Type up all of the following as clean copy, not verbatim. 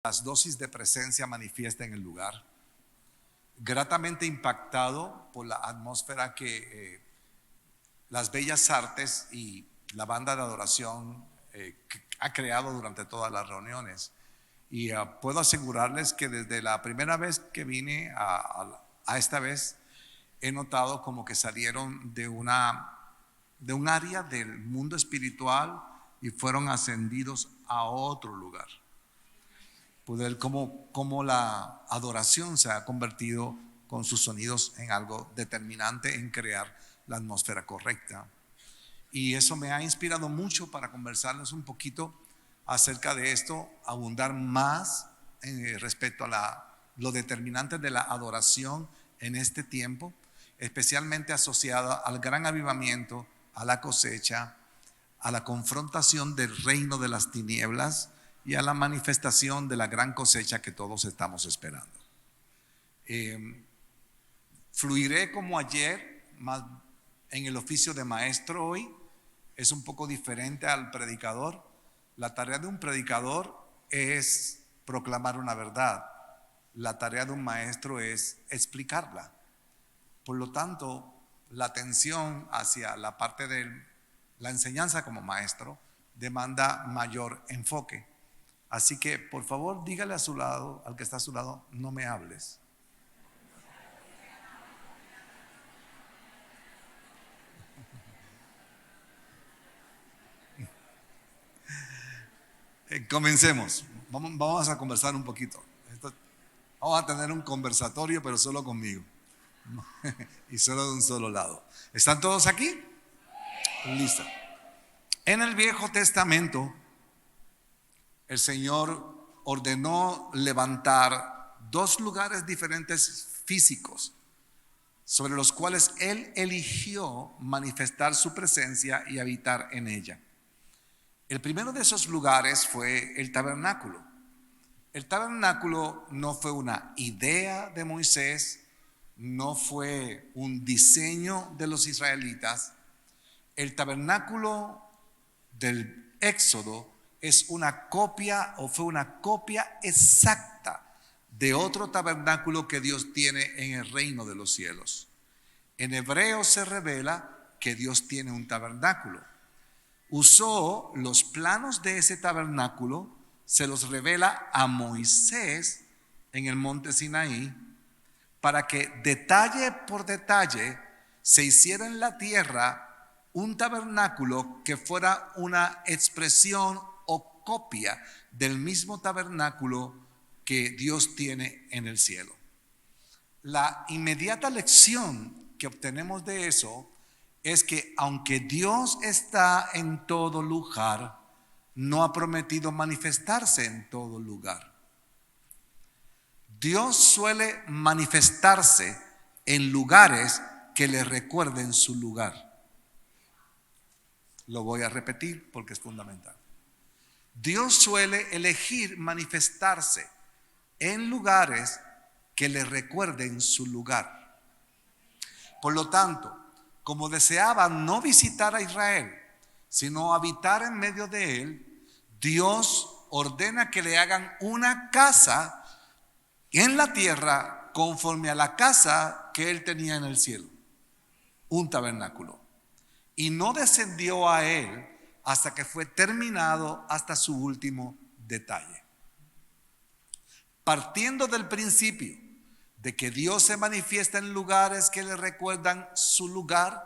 las dosis de presencia manifiesta en el lugar, gratamente impactado por la atmósfera que las bellas artes y la banda de adoración ha creado durante todas las reuniones. Y puedo asegurarles que desde la primera vez que vine a esta vez, he notado como que salieron de un área del mundo espiritual y fueron ascendidos a otro lugar. Poder cómo la adoración se ha convertido con sus sonidos en algo determinante en crear la atmósfera correcta. Y eso me ha inspirado mucho para conversarles un poquito acerca de esto, abundar más respecto a lo determinante de la adoración en este tiempo, especialmente asociada al gran avivamiento, a la cosecha, a la confrontación del reino de las tinieblas y a la manifestación de la gran cosecha que todos estamos esperando. Fluiré como ayer, más en el oficio de maestro hoy. Es un poco diferente al predicador. La tarea de un predicador es proclamar una verdad. La tarea de un maestro es explicarla. Por lo tanto, la atención hacia la parte de la enseñanza como maestro demanda mayor enfoque. Así que, por favor, dígale a su lado, al que está a su lado, no me hables. Comencemos. Vamos a conversar un poquito. Vamos a tener un conversatorio, pero solo conmigo. Y solo de un solo lado. ¿Están todos aquí? Listo. En el Viejo Testamento, el Señor ordenó levantar dos lugares diferentes físicos sobre los cuales Él eligió manifestar su presencia y habitar en ella. El primero de esos lugares fue el tabernáculo. El tabernáculo no fue una idea de Moisés, no fue un diseño de los israelitas. El tabernáculo del Éxodo es una copia o fue una copia exacta de otro tabernáculo que Dios tiene en el reino de los cielos. En hebreo se revela que Dios tiene un tabernáculo. Usó los planos de ese tabernáculo, se los revela a Moisés en el monte Sinaí, para que detalle por detalle se hiciera en la tierra un tabernáculo que fuera una expresión o copia del mismo tabernáculo que Dios tiene en el cielo. La inmediata lección que obtenemos de eso es que aunque Dios está en todo lugar, no ha prometido manifestarse en todo lugar. Dios suele manifestarse en lugares que le recuerden su lugar. Lo voy a repetir porque es fundamental. Dios suele elegir manifestarse en lugares que le recuerden su lugar. Por lo tanto, como deseaba no visitar a Israel, sino habitar en medio de él, Dios ordena que le hagan una casa en la tierra conforme a la casa que él tenía en el cielo, un tabernáculo. Y no descendió a él hasta que fue terminado hasta su último detalle. Partiendo del principio de que Dios se manifiesta en lugares que le recuerdan su lugar,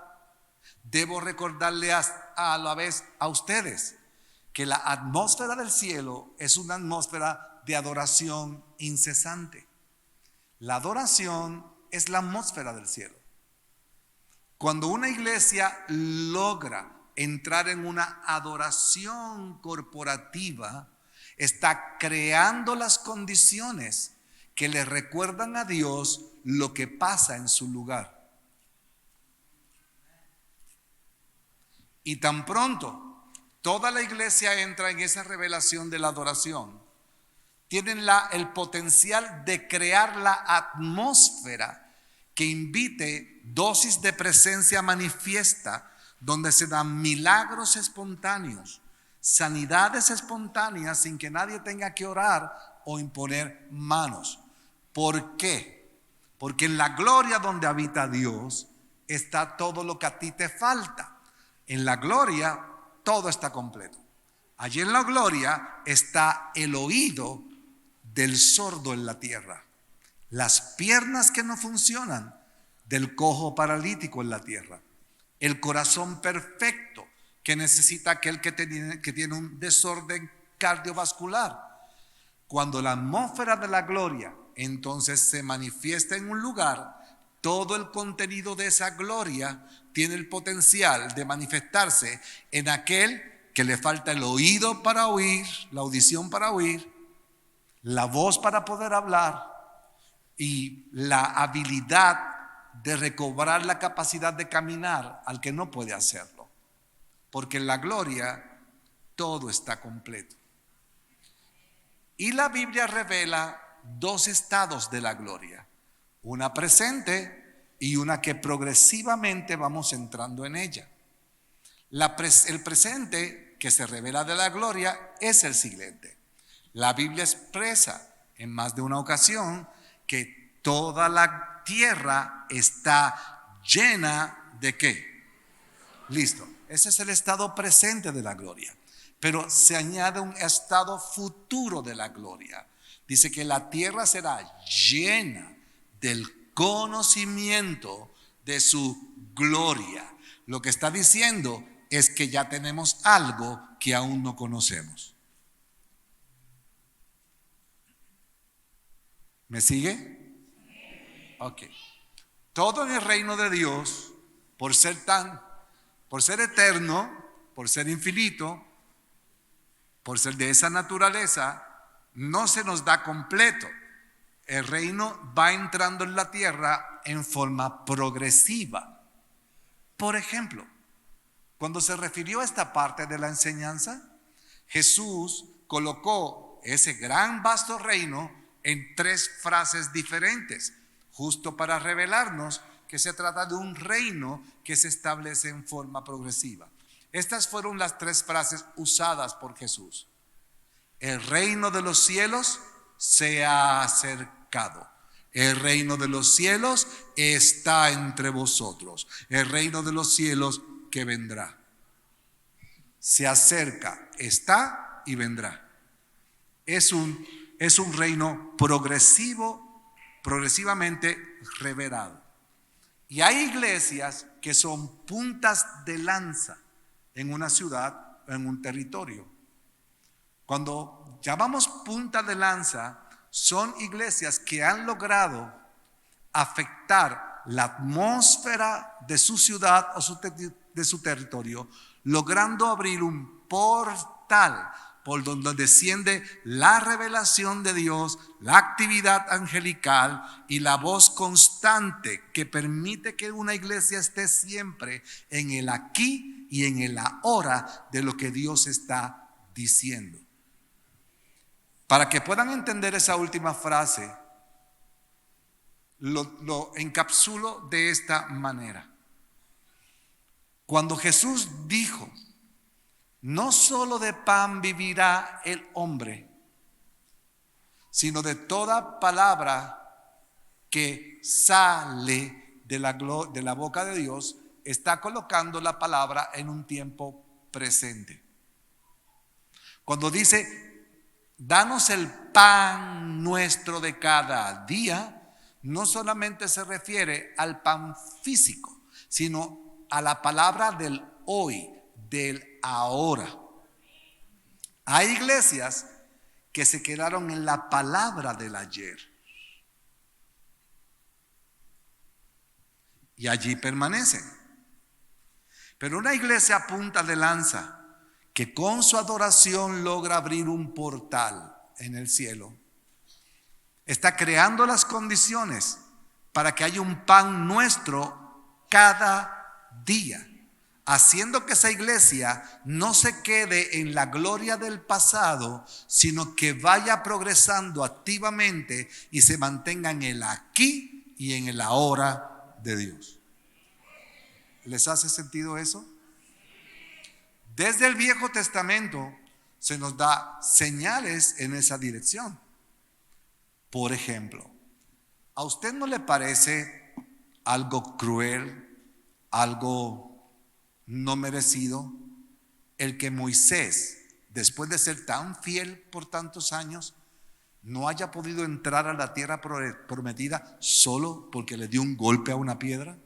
debo recordarle a la vez a ustedes que la atmósfera del cielo es una atmósfera de adoración incesante. La adoración es la atmósfera del cielo. Cuando una iglesia logra entrar en una adoración corporativa, está creando las condiciones que le recuerdan a Dios lo que pasa en su lugar. Y tan pronto toda la iglesia entra en esa revelación de la adoración, tienen el potencial de crear la atmósfera que invite dosis de presencia manifiesta, donde se dan milagros espontáneos, sanidades espontáneas sin que nadie tenga que orar, o imponer manos. ¿Por qué? Porque en la gloria donde habita Dios está todo lo que a ti te falta. En la gloria todo está completo. Allí en la gloria está el oído del sordo en la tierra, las piernas que no funcionan del cojo paralítico en la tierra, el corazón perfecto que necesita aquel que tiene un desorden cardiovascular. Cuando la atmósfera de la gloria entonces se manifiesta en un lugar, todo el contenido de esa gloria tiene el potencial de manifestarse en aquel que le falta el oído para oír, la audición para oír, la voz para poder hablar y la habilidad de recobrar la capacidad de caminar al que no puede hacerlo. Porque en la gloria todo está completo. Y la Biblia revela dos estados de la gloria, una presente y una que progresivamente vamos entrando en ella. El presente que se revela de la gloria es el siguiente. La Biblia expresa en más de una ocasión que toda la tierra está llena ¿de qué? Listo, ese es el estado presente de la gloria. Pero se añade un estado futuro de la gloria. Dice que la tierra será llena del conocimiento de su gloria. Lo que está diciendo es que ya tenemos algo que aún no conocemos. ¿Me sigue? Ok. Todo en el reino de Dios, por ser eterno, por ser infinito, por ser de esa naturaleza, no se nos da completo. El reino va entrando en la tierra en forma progresiva. Por ejemplo, cuando se refirió a esta parte de la enseñanza, Jesús colocó ese gran vasto reino en 3 frases diferentes, justo para revelarnos que se trata de un reino que se establece en forma progresiva. Estas fueron las 3 frases usadas por Jesús. El reino de los cielos se ha acercado. El reino de los cielos está entre vosotros. El reino de los cielos que vendrá. Se acerca, está y vendrá. Es un reino progresivamente revelado. Y hay iglesias que son puntas de lanza en una ciudad, en un territorio. Cuando llamamos punta de lanza, son iglesias que han logrado afectar la atmósfera de su ciudad o de su territorio, logrando abrir un portal por donde desciende la revelación de Dios, la actividad angelical y la voz constante que permite que una iglesia esté siempre en el aquí y en el ahora de lo que Dios está diciendo. Para que puedan entender esa última frase, lo encapsulo de esta manera. Cuando Jesús dijo, no solo de pan vivirá el hombre, sino de toda palabra que sale de la boca de Dios, está colocando la palabra en un tiempo presente. Cuando dice, danos el pan nuestro de cada día, no solamente se refiere al pan físico, sino a la palabra del hoy, del ahora. Hay iglesias que se quedaron en la palabra del ayer y allí permanecen. Pero una iglesia punta de lanza que con su adoración logra abrir un portal en el cielo, está creando las condiciones para que haya un pan nuestro cada día, haciendo que esa iglesia no se quede en la gloria del pasado, sino que vaya progresando activamente y se mantenga en el aquí y en el ahora de Dios. ¿Les hace sentido eso? Desde el Viejo Testamento se nos da señales en esa dirección. Por ejemplo, ¿a usted no le parece algo cruel, algo no merecido, el que Moisés, después de ser tan fiel por tantos años, no haya podido entrar a la tierra prometida solo porque le dio un golpe a una piedra?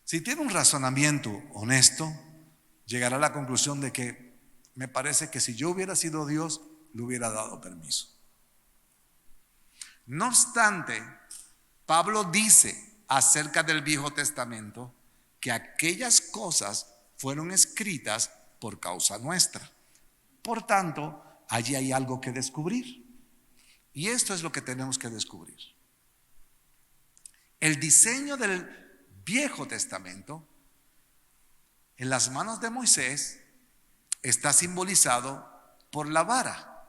Si tiene un razonamiento honesto, llegará a la conclusión de que me parece que si yo hubiera sido Dios, le hubiera dado permiso. No obstante, Pablo dice acerca del Viejo Testamento que aquellas cosas fueron escritas por causa nuestra. Por tanto, allí hay algo que descubrir. Y esto es lo que tenemos que descubrir. El diseño del Viejo Testamento en las manos de Moisés está simbolizado por la vara.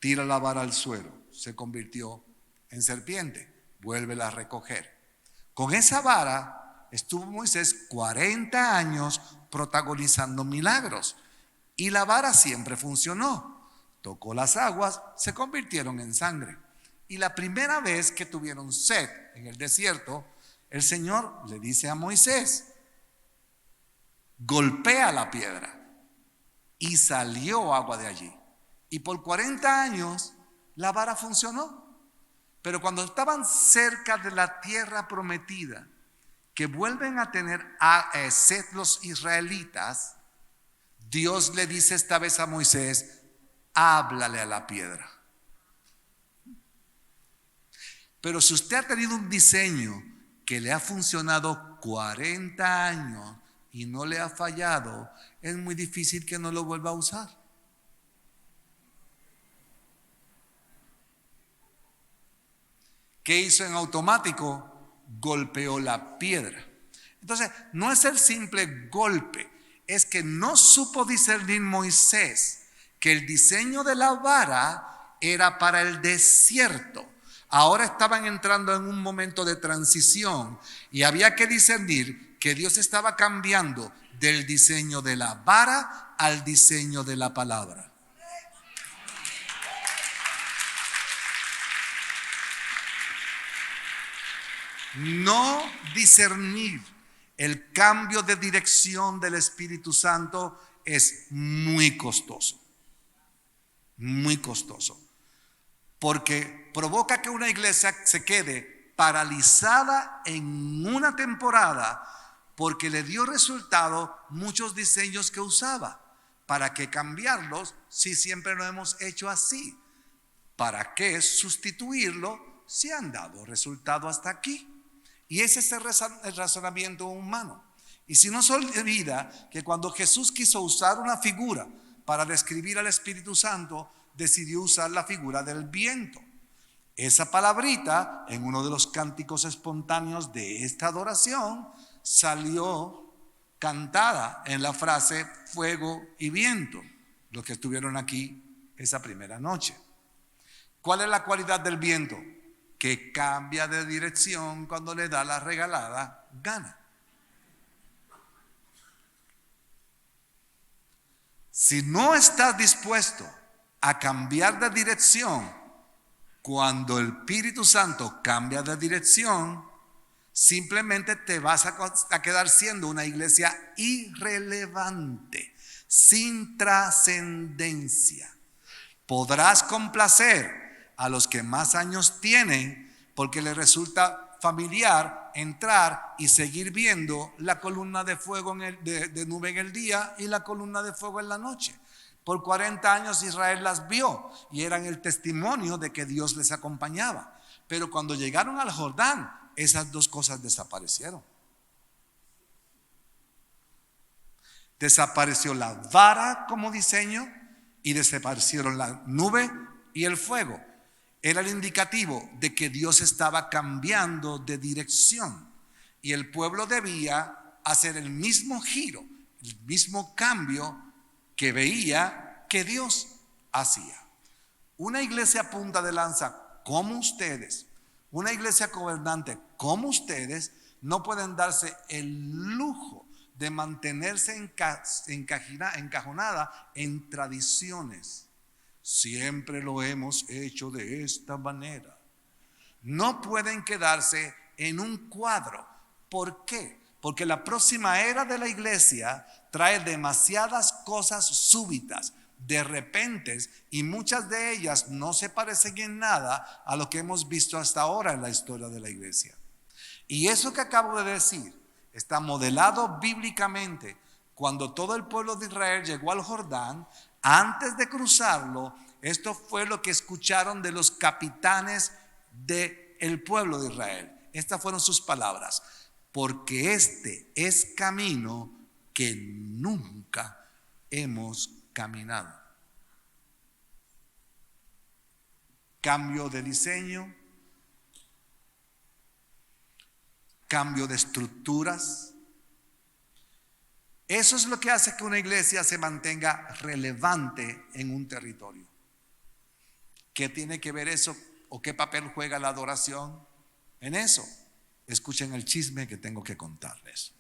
Tira la vara al suelo, se convirtió en serpiente, vuélvela a recoger. Con esa vara estuvo Moisés 40 años protagonizando milagros y la vara siempre funcionó. Tocó las aguas, se convirtieron en sangre. Y la primera vez que tuvieron sed en el desierto, el Señor le dice a Moisés: golpea la piedra, y salió agua de allí. Y por 40 años la vara funcionó. Pero cuando estaban cerca de la tierra prometida, que vuelven a tener sed los israelitas, Dios le dice esta vez a Moisés: háblale a la piedra. Pero si usted ha tenido un diseño que le ha funcionado 40 años y no le ha fallado, es muy difícil que no lo vuelva a usar. ¿Qué hizo en automático? Golpeó la piedra. Entonces, no es el simple golpe, es que no supo discernir Moisés que el diseño de la vara era para el desierto. Ahora estaban entrando en un momento de transición y había que discernir que Dios estaba cambiando del diseño de la vara al diseño de la palabra. No discernir el cambio de dirección del Espíritu Santo es muy costoso, porque provoca que una iglesia se quede paralizada en una temporada porque le dio resultado muchos diseños que usaba. ¿Para qué cambiarlos si siempre lo hemos hecho así? ¿Para qué sustituirlo si han dado resultado hasta aquí? Y ese es el razonamiento humano. Y si no se olvida que cuando Jesús quiso usar una figura para describir al Espíritu Santo, decidió usar la figura del viento. Esa palabrita, en uno de los cánticos espontáneos de esta adoración, salió cantada en la frase fuego y viento, los que estuvieron aquí esa primera noche. ¿Cuál es la cualidad del viento? Que cambia de dirección cuando le da la regalada gana. Si no estás dispuesto a cambiar de dirección cuando el Espíritu Santo cambia de dirección, simplemente te vas a quedar siendo una iglesia irrelevante, sin trascendencia. Podrás complacer a los que más años tienen porque les resulta familiar entrar y seguir viendo la columna de fuego de nube en el día y la columna de fuego en la noche. Por 40 años Israel las vio y eran el testimonio de que Dios les acompañaba. Pero cuando llegaron al Jordán, esas dos cosas desaparecieron. Desapareció la vara como diseño y desaparecieron la nube y el fuego. Era el indicativo de que Dios estaba cambiando de dirección y el pueblo debía hacer el mismo giro, el mismo cambio que veía que Dios hacía. Una iglesia punta de lanza como ustedes, una iglesia gobernante como ustedes, no pueden darse el lujo de mantenerse encajonada en tradiciones Siempre lo hemos hecho de esta manera. No pueden quedarse en un cuadro. ¿Por qué? Porque la próxima era de la iglesia trae demasiadas cosas súbitas, de repente, y muchas de ellas no se parecen en nada a lo que hemos visto hasta ahora en la historia de la iglesia. Y eso que acabo de decir está modelado bíblicamente. Cuando todo el pueblo de Israel llegó al Jordán, antes de cruzarlo, esto fue lo que escucharon de los capitanes del pueblo de Israel. Estas fueron sus palabras: porque este es camino que nunca hemos caminado. Cambio de diseño, cambio de estructuras. Eso es lo que hace que una iglesia se mantenga relevante en un territorio. ¿Qué tiene que ver eso o qué papel juega la adoración en eso? Escuchen el chisme que tengo que contarles.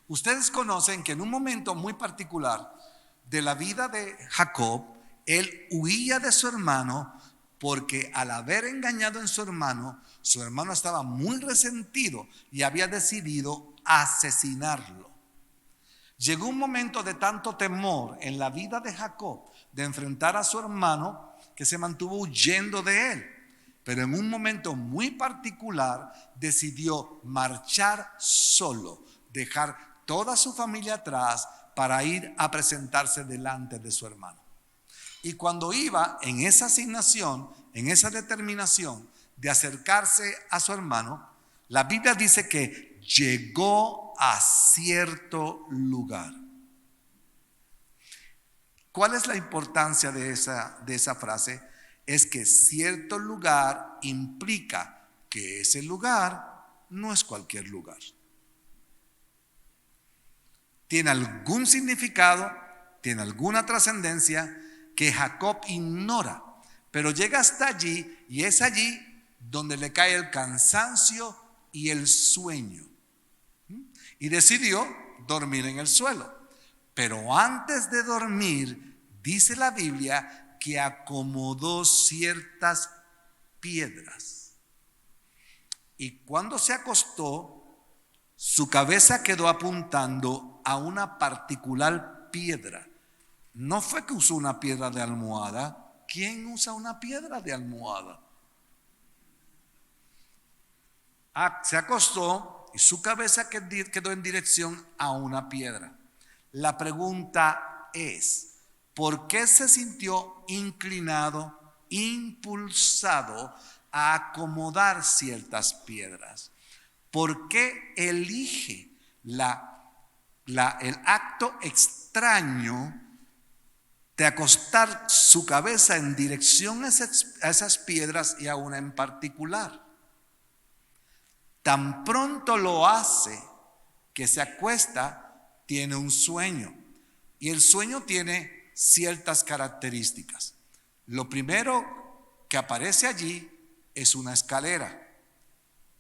Ustedes conocen que en un momento muy particular de la vida de Jacob, él huía de su hermano porque al haber engañado en su hermano estaba muy resentido y había decidido asesinarlo. Llegó un momento de tanto temor en la vida de Jacob de enfrentar a su hermano que se mantuvo huyendo de él. Pero en un momento muy particular decidió marchar solo, dejar toda su familia atrás para ir a presentarse delante de su hermano. Y cuando iba en esa asignación, en esa determinación de acercarse a su hermano, la Biblia dice que llegó a cierto lugar. ¿Cuál es la importancia de esa frase? Es que cierto lugar implica que ese lugar no es cualquier lugar. Tiene algún significado, tiene alguna trascendencia que Jacob ignora, pero llega hasta allí y es allí donde le cae el cansancio y el sueño. Y decidió dormir en el suelo. Pero antes de dormir, dice la Biblia que acomodó ciertas piedras. Y cuando se acostó, su cabeza quedó apuntando a una particular piedra. No fue que usó una piedra de almohada. ¿Quién usa una piedra de almohada? Se acostó y su cabeza quedó en dirección a una piedra. La pregunta es: ¿por qué se sintió inclinado, impulsado a acomodar ciertas piedras? ¿Por qué elige el acto extraño de acostar su cabeza en dirección a esas piedras y a una en particular? Tan pronto lo hace que se acuesta, tiene un sueño. Y el sueño tiene ciertas características. Lo primero que aparece allí es una escalera.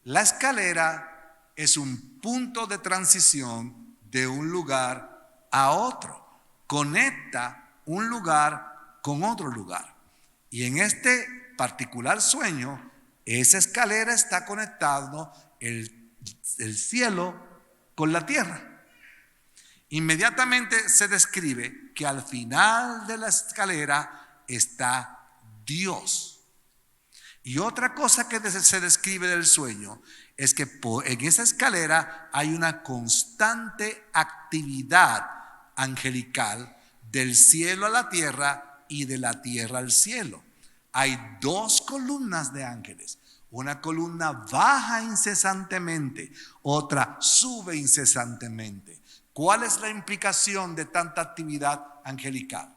La escalera es un punto de transición de un lugar a otro. Conecta un lugar con otro lugar. Y en este particular sueño, esa escalera está conectando el cielo con la tierra. Inmediatamente se describe que al final de la escalera está Dios. Y otra cosa que se describe del sueño es que en esa escalera hay una constante actividad angelical del cielo a la tierra y de la tierra al cielo. Hay dos columnas de ángeles. Una columna baja incesantemente, otra sube incesantemente. ¿Cuál es la implicación de tanta actividad angelical?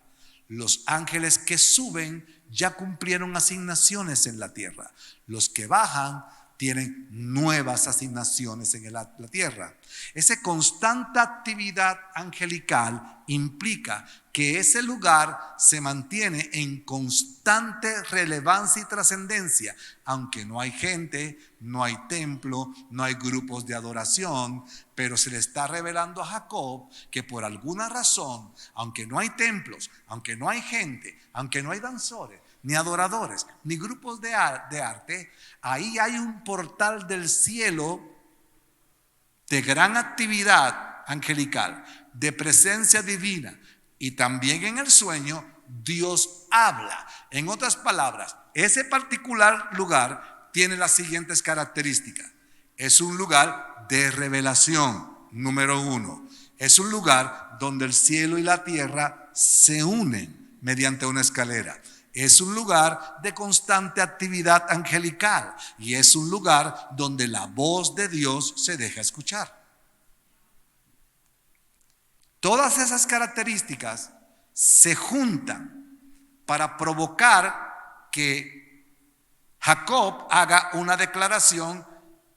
Los ángeles que suben ya cumplieron asignaciones en la tierra. Los que bajan tienen nuevas asignaciones en la tierra. Esa constante actividad angelical implica que ese lugar se mantiene en constante relevancia y trascendencia, aunque no hay gente, no hay templo, no hay grupos de adoración, pero se le está revelando a Jacob que por alguna razón, aunque no hay templos, aunque no hay gente, aunque no hay danzores, ni adoradores, ni grupos de arte, ahí hay un portal del cielo de gran actividad angelical, de presencia divina. Y también en el sueño Dios habla. En otras palabras, ese particular lugar tiene las siguientes características. Es un lugar de revelación, número uno. Es un lugar donde el cielo y la tierra se unen mediante una escalera. Es un lugar de constante actividad angelical y es un lugar donde la voz de Dios se deja escuchar. Todas esas características se juntan para provocar que Jacob haga una declaración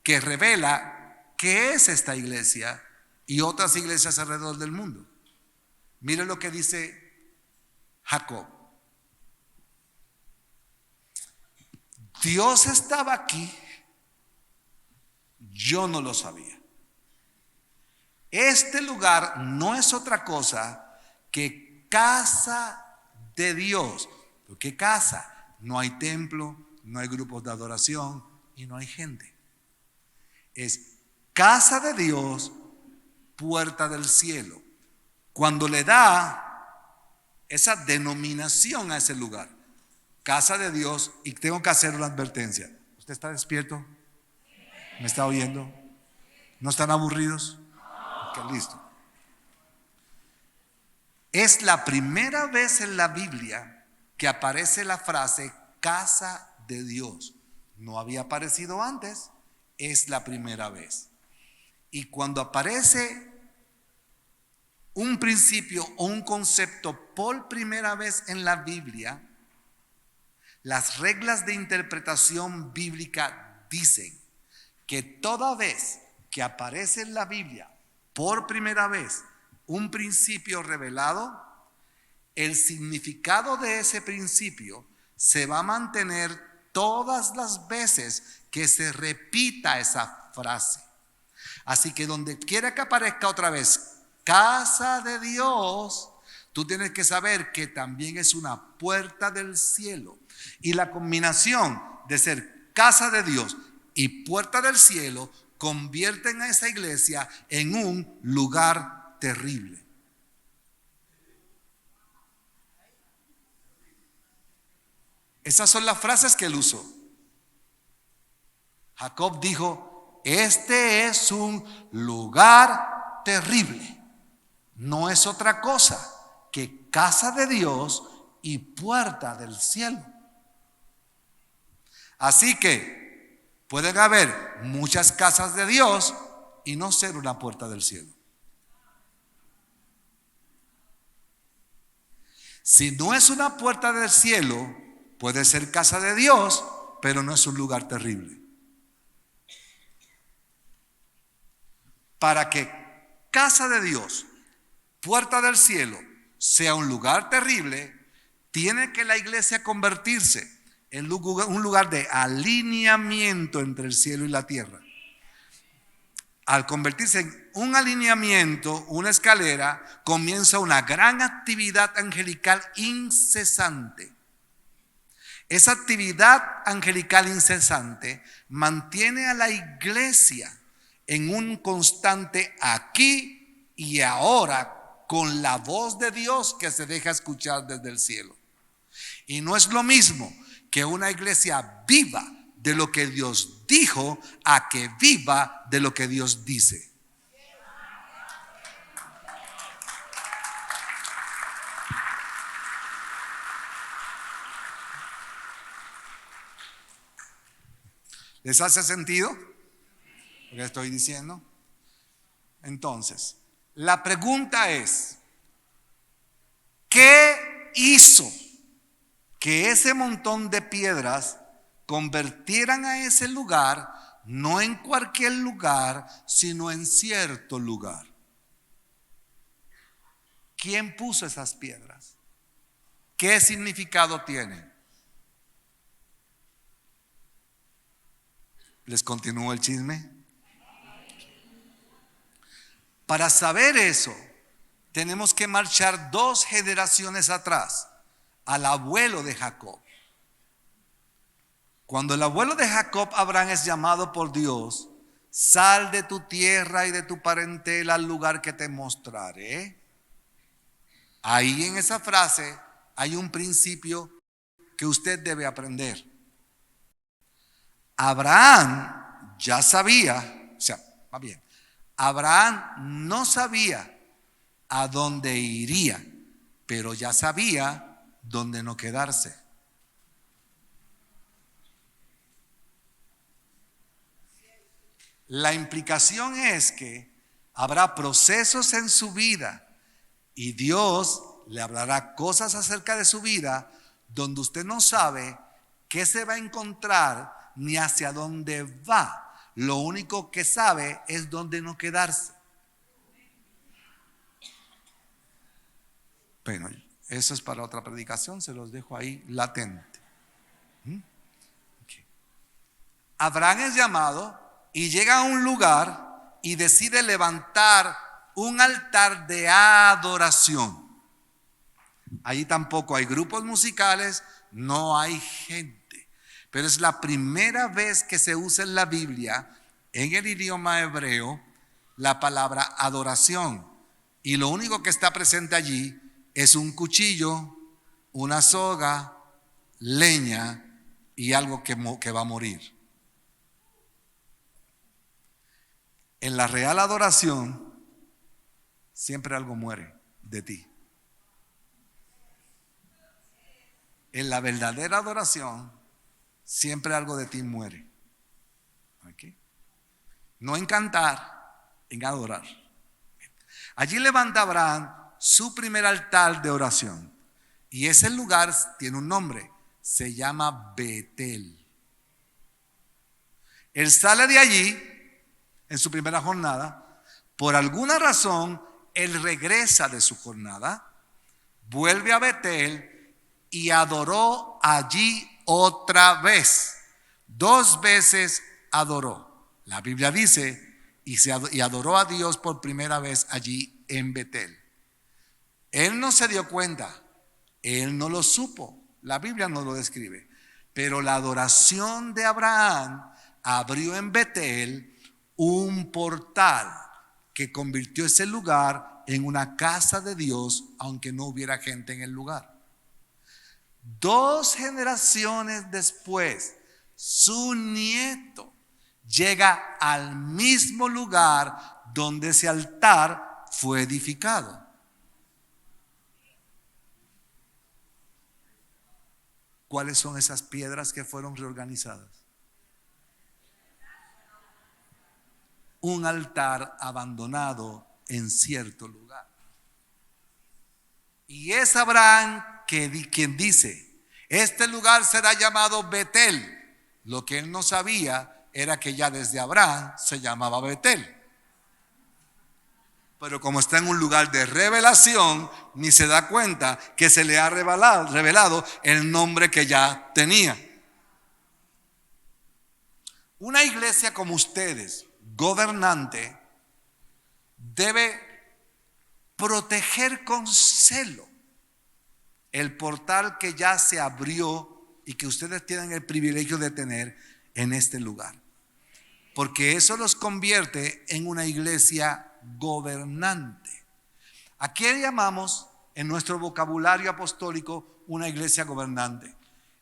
que revela qué es esta iglesia y otras iglesias alrededor del mundo. Mire lo que dice Jacob. Dios estaba aquí, yo no lo sabía. Este lugar no es otra cosa que casa de Dios. ¿Qué casa? No hay templo, no hay grupos de adoración y no hay gente. Es casa de Dios, puerta del cielo. Cuando le da esa denominación a ese lugar, casa de Dios, y tengo que hacer una advertencia. ¿Usted está despierto? ¿Me está oyendo? ¿No están aburridos? Ok, listo. Es la primera vez en la Biblia que aparece la frase casa de Dios. No había aparecido antes, es la primera vez. Y cuando aparece un principio o un concepto por primera vez en la Biblia, las reglas de interpretación bíblica dicen que toda vez que aparece en la Biblia por primera vez un principio revelado, el significado de ese principio se va a mantener todas las veces que se repita esa frase. Así que donde quiera que aparezca otra vez casa de Dios, tú tienes que saber que también es una puerta del cielo. Y la combinación de ser casa de Dios y puerta del cielo convierten a esa iglesia en un lugar terrible. Esas son las frases que él usó. Jacob dijo: este es un lugar terrible. No es otra cosa que casa de Dios y puerta del cielo. Así que pueden haber muchas casas de Dios y no ser una puerta del cielo. Si no es una puerta del cielo, puede ser casa de Dios, pero no es un lugar terrible. Para que casa de Dios, puerta del cielo, sea un lugar terrible, tiene que la iglesia convertirse en un lugar de alineamiento entre el cielo y la tierra. Al convertirse en un alineamiento, una escalera, comienza una gran actividad angelical incesante. Esa actividad angelical incesante mantiene a la iglesia en un constante aquí y ahora, con la voz de Dios que se deja escuchar desde el cielo. Y no es lo mismo que una iglesia viva de lo que Dios dijo a que viva de lo que Dios dice. ¿Les hace sentido lo que estoy diciendo? Entonces, la pregunta es: ¿qué hizo que ese montón de piedras convirtieran a ese lugar no en cualquier lugar, sino en cierto lugar. ¿Quién puso esas piedras? ¿Qué significado tienen? ¿Les continúo el chisme? Para saber eso, tenemos que marchar 2 generaciones atrás, al abuelo de Jacob. Cuando el abuelo de Jacob, Abraham, es llamado por Dios: sal de tu tierra y de tu parentela al lugar que te mostraré. Ahí en esa frase hay un principio que usted debe aprender. Abraham ya sabía, más bien, Abraham no sabía a dónde iría, pero ya sabía dónde no quedarse. La implicación es que habrá procesos en su vida y Dios le hablará cosas acerca de su vida donde usted no sabe qué se va a encontrar ni hacia dónde va. Lo único que sabe es dónde no quedarse. Bueno, eso es para otra predicación, se los dejo ahí latente. Okay. Abraham es llamado y llega a un lugar y decide levantar un altar de adoración. Allí tampoco hay grupos musicales, no hay gente, pero es la primera vez que se usa en la Biblia, en el idioma hebreo, la palabra adoración. Y lo único que está presente allí es un cuchillo, una soga, leña y algo que va a morir. En la real adoración, siempre algo muere de ti. En la verdadera adoración, siempre algo de ti muere. ¿Okay? No en cantar, en adorar. Allí levanta Abraham su primer altar de oración. Y ese lugar tiene un nombre, se llama Betel. Él sale de allí en su primera jornada. Por alguna razón, él regresa de su jornada, vuelve a Betel y adoró allí otra vez. 2 veces adoró. La Biblia dice, y adoró a Dios por primera vez allí en Betel. Él no se dio cuenta, él no lo supo, la Biblia no lo describe, pero la adoración de Abraham abrió en Betel un portal que convirtió ese lugar en una casa de Dios, aunque no hubiera gente en el lugar. 2 generaciones después, su nieto llega al mismo lugar donde ese altar fue edificado. ¿Cuáles son esas piedras que fueron reorganizadas? Un altar abandonado en cierto lugar. Y es Abraham quien dice: este lugar será llamado Betel. Lo que él no sabía era que ya desde Abraham se llamaba Betel. Pero como está en un lugar de revelación, ni se da cuenta que se le ha revelado el nombre que ya tenía. Una iglesia como ustedes, gobernante, debe proteger con celo el portal que ya se abrió y que ustedes tienen el privilegio de tener en este lugar. Porque eso los convierte en una iglesia gobernante. ¿A qué llamamos en nuestro vocabulario apostólico una iglesia gobernante?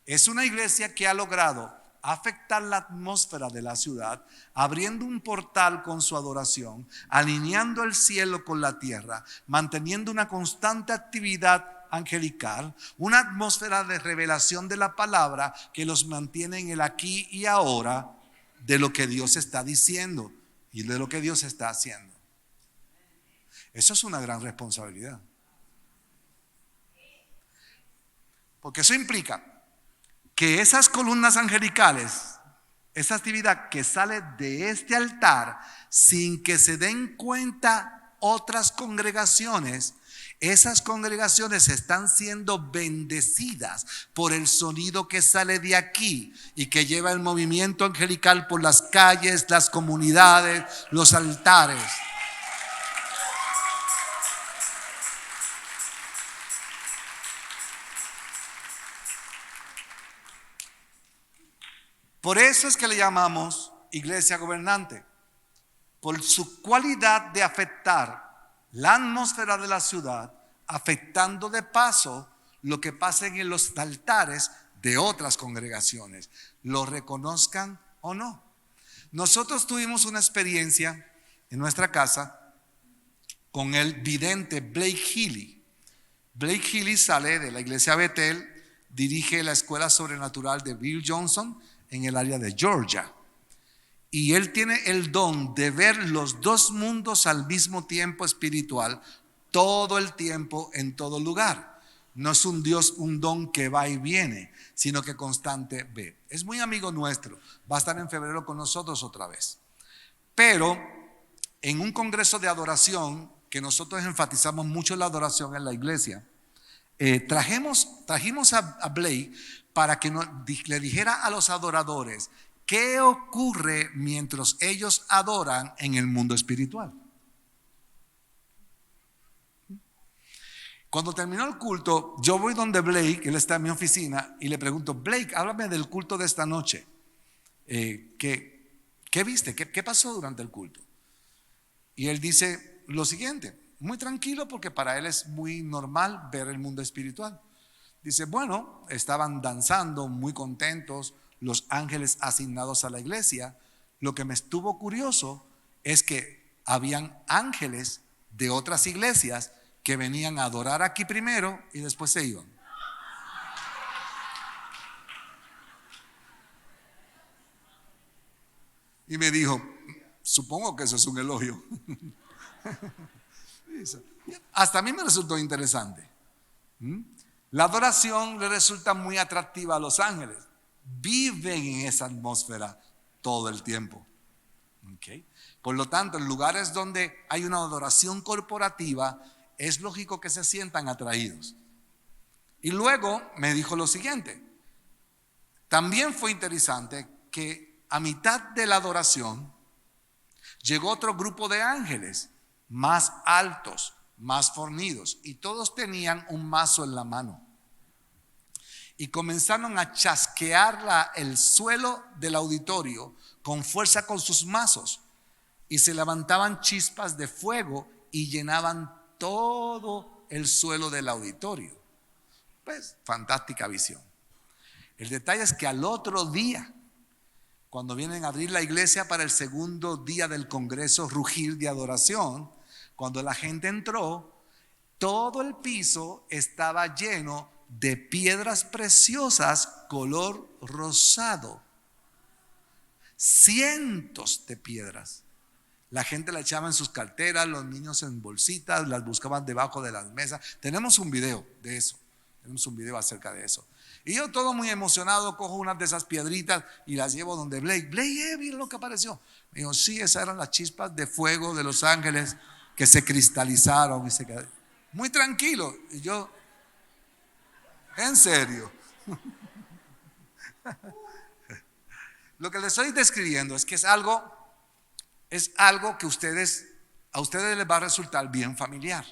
Es una iglesia que ha logrado afectar la atmósfera de la ciudad, abriendo un portal con su adoración, alineando el cielo con la tierra, manteniendo una constante actividad angelical, una atmósfera de revelación de la palabra que los mantiene en el aquí y ahora de lo que Dios está diciendo y de lo que Dios está haciendo. Eso es una gran responsabilidad. Porque eso implica que esas columnas angelicales esa actividad que sale de este altar sin que se den cuenta otras congregaciones, esas congregaciones están siendo bendecidas por el sonido que sale de aquí y que lleva el movimiento angelical por las calles, las comunidades, los altares. Por eso es que le llamamos iglesia gobernante, por su cualidad de afectar la atmósfera de la ciudad, afectando de paso lo que pasa en los altares de otras congregaciones, lo reconozcan o no. Nosotros tuvimos una experiencia en nuestra casa con el vidente Blake Healy. Blake Healy sale de la iglesia Bethel, dirige la escuela sobrenatural de Bill Johnson en el área de Georgia. Y él tiene el don de ver los dos mundos al mismo tiempo espiritual, todo el tiempo, en todo lugar. No es un Dios, un don que va y viene, sino que constante ve. Es muy amigo nuestro, va a estar en febrero con nosotros otra vez. Pero en un congreso de adoración, que nosotros enfatizamos mucho la adoración en la iglesia, trajimos a Blake para que le dijera a los adoradores qué ocurre mientras ellos adoran en el mundo espiritual. Cuando terminó el culto, yo voy donde Blake, él está en mi oficina, y le pregunto: Blake, háblame del culto de esta noche. ¿Qué viste? ¿Qué pasó durante el culto? Y él dice lo siguiente, muy tranquilo, porque para él es muy normal ver el mundo espiritual. Dice: bueno, estaban danzando muy contentos los ángeles asignados a la iglesia. Lo que me estuvo curioso es que habían ángeles de otras iglesias que venían a adorar aquí primero y después se iban. Y me dijo: supongo que eso es un elogio. Hasta a mí me resultó interesante. La adoración le resulta muy atractiva a los ángeles. Viven en esa atmósfera todo el tiempo. ¿Okay? Por lo tanto, en lugares donde hay una adoración corporativa, es lógico que se sientan atraídos. Y luego me dijo lo siguiente: también fue interesante que a mitad de la adoración llegó otro grupo de ángeles más altos, más fornidos, y todos tenían un mazo en la mano. Y comenzaron a chasquear el suelo del auditorio con fuerza con sus mazos, y se levantaban chispas de fuego y llenaban todo el suelo del auditorio. Pues fantástica visión. El detalle es que al otro día, cuando vienen a abrir la iglesia para el segundo día del congreso Rugir de Adoración, cuando la gente entró, todo el piso estaba lleno de piedras preciosas color rosado. Cientos de piedras. La gente la echaba en sus carteras, los niños en bolsitas, las buscaban debajo de las mesas. Tenemos un video de eso. Tenemos un video acerca de eso. Y yo, todo muy emocionado, cojo unas de esas piedritas y las llevo donde Blake. Blake, mira lo que apareció. Me dijo: sí, esas eran las chispas de fuego de los ángeles que se cristalizaron y se quedaron. Muy tranquilo. Y yo, en serio. Lo que les estoy describiendo es que es algo que a ustedes les va a resultar bien familiar.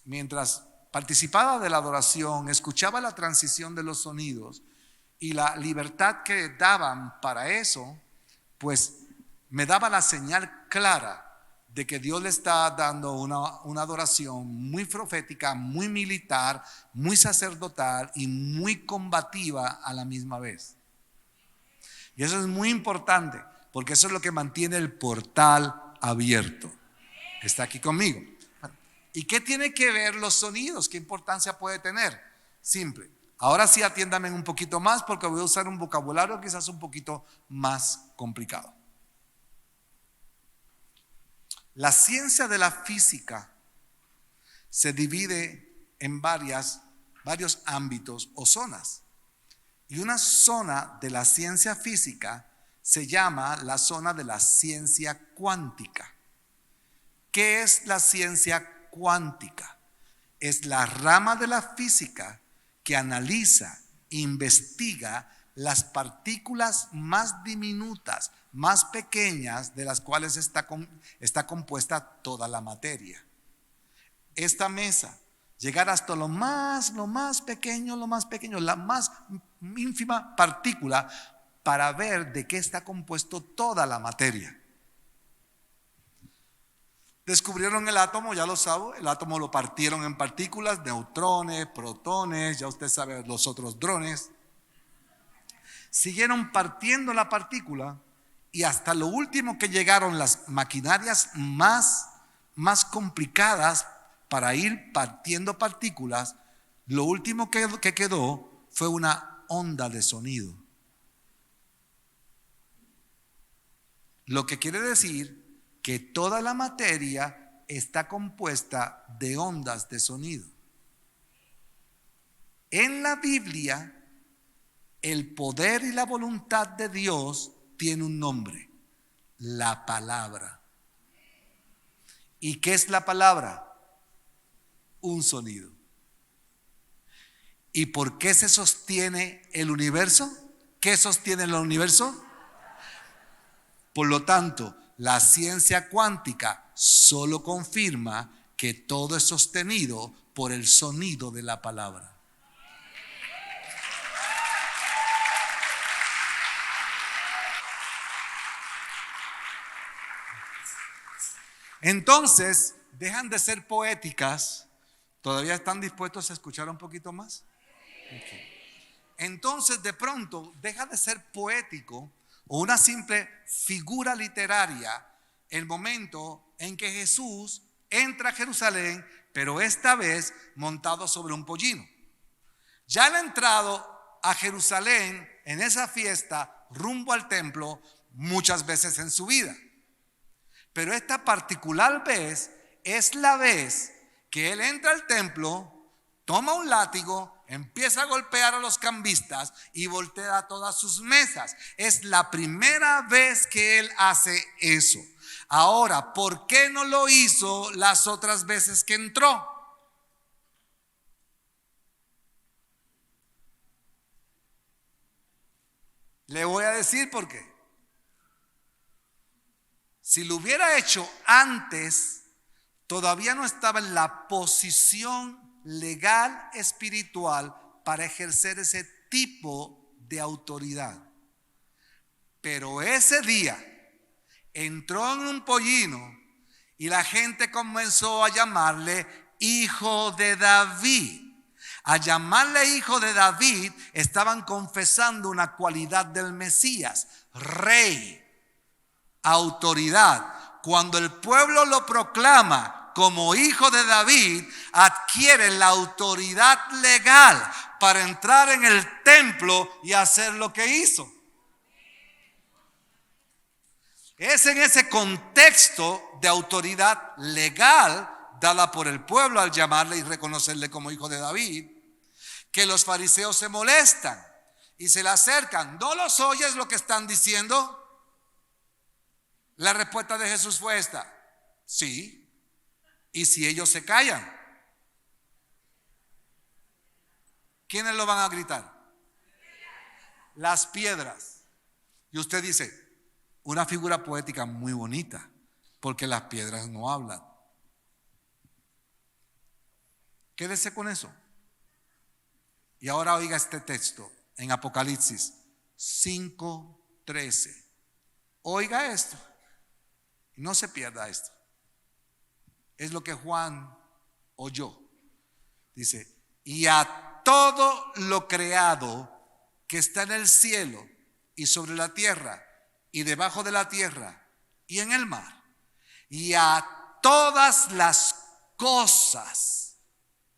Mientras participaba de la adoración, escuchaba la transición de los sonidos y la libertad que daban para eso, pues me daba la señal clara de que Dios le está dando una adoración muy profética, muy militar, muy sacerdotal y muy combativa a la misma vez. Y eso es muy importante, porque eso es lo que mantiene el portal abierto. ¿Está aquí conmigo? ¿Y qué tiene que ver los sonidos? ¿Qué importancia puede tener? Simple. Ahora sí, atiéndame un poquito más, porque voy a usar un vocabulario quizás un poquito más complicado. La ciencia de la física se divide en varios ámbitos o zonas. Y una zona de la ciencia física se llama la zona de la ciencia cuántica. ¿Qué es la ciencia cuántica? Es la rama de la física que analiza, investiga las partículas más diminutas, más pequeñas, de las cuales está compuesta toda la materia. Esta mesa, llegar hasta lo más pequeño, la más ínfima partícula, para ver de qué está compuesto toda la materia. Descubrieron el átomo, ya lo sabe, el átomo lo partieron en partículas, neutrones, protones, ya usted sabe los otros drones. Siguieron partiendo la partícula y hasta lo último que llegaron las maquinarias más complicadas para ir partiendo partículas. Lo último que quedó fue una onda de sonido. Lo que quiere decir que toda la materia está compuesta de ondas de sonido. En la Biblia, el poder y la voluntad de Dios tiene un nombre: la palabra. ¿Y qué es la palabra? Un sonido. ¿Y por qué se sostiene el universo? ¿Qué sostiene el universo? Por lo tanto, la ciencia cuántica solo confirma que todo es sostenido por el sonido de la palabra. Entonces, dejan de ser poéticas. ¿Todavía están dispuestos a escuchar un poquito más? Okay. Entonces, de pronto, deja de ser poético o una simple figura literaria el momento en que Jesús entra a Jerusalén, pero esta vez montado sobre un pollino. Ya han entrado a Jerusalén en esa fiesta rumbo al templo muchas veces en su vida, pero esta particular vez es la vez que él entra al templo, toma un látigo, empieza a golpear a los cambistas y voltea todas sus mesas. Es la primera vez que él hace eso. Ahora, ¿por qué no lo hizo las otras veces que entró? Le voy a decir por qué. Si lo hubiera hecho antes, todavía no estaba en la posición legal espiritual para ejercer ese tipo de autoridad. Pero ese día entró en un pollino y la gente comenzó a llamarle hijo de David. A llamarle hijo de David, estaban confesando una cualidad del Mesías: rey, autoridad. Cuando el pueblo lo proclama como hijo de David, adquiere la autoridad legal para entrar en el templo y hacer lo que hizo. Es en ese contexto de autoridad legal dada por el pueblo al llamarle y reconocerle como hijo de David que los fariseos se molestan y se le acercan. ¿No los oyes lo que están diciendo? La respuesta de Jesús fue esta: sí. ¿Y si ellos se callan? ¿Quiénes lo van a gritar? Las piedras. Y usted dice, una figura poética muy bonita, porque las piedras no hablan. Quédese con eso. Y ahora oiga este texto en Apocalipsis 5:13. Oiga esto y no se pierda esto. Es lo que Juan oyó. Dice: y a todo lo creado que está en el cielo y sobre la tierra y debajo de la tierra y en el mar, y a todas las cosas,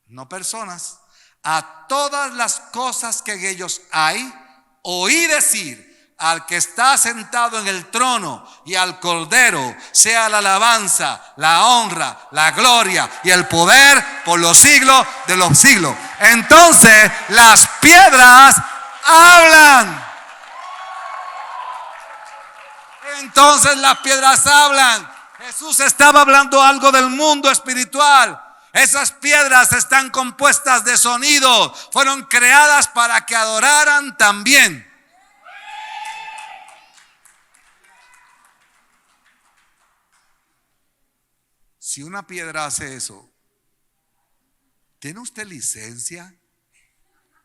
no personas, a todas las cosas que en ellos hay, oí decir: al que está sentado en el trono y al Cordero sea la alabanza, la honra, la gloria y el poder por los siglos de los siglos. Entonces las piedras hablan. Entonces las piedras hablan. Jesús estaba hablando algo del mundo espiritual. Esas piedras están compuestas de sonido. Fueron creadas para que adoraran también. Si una piedra hace eso, ¿tiene usted licencia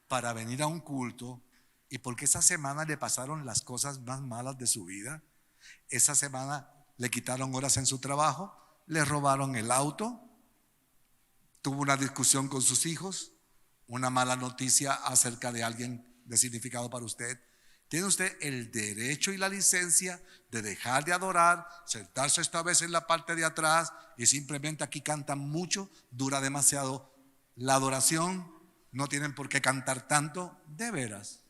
para venir a un culto y porque esa semana le pasaron las cosas más malas de su vida? Esa semana le quitaron horas en su trabajo, le robaron el auto, tuvo una discusión con sus hijos, una mala noticia acerca de alguien de significado para usted. Tiene usted el derecho y la licencia de dejar de adorar, sentarse esta vez en la parte de atrás y simplemente aquí cantan mucho, dura demasiado la adoración, no tienen por qué cantar tanto, de veras.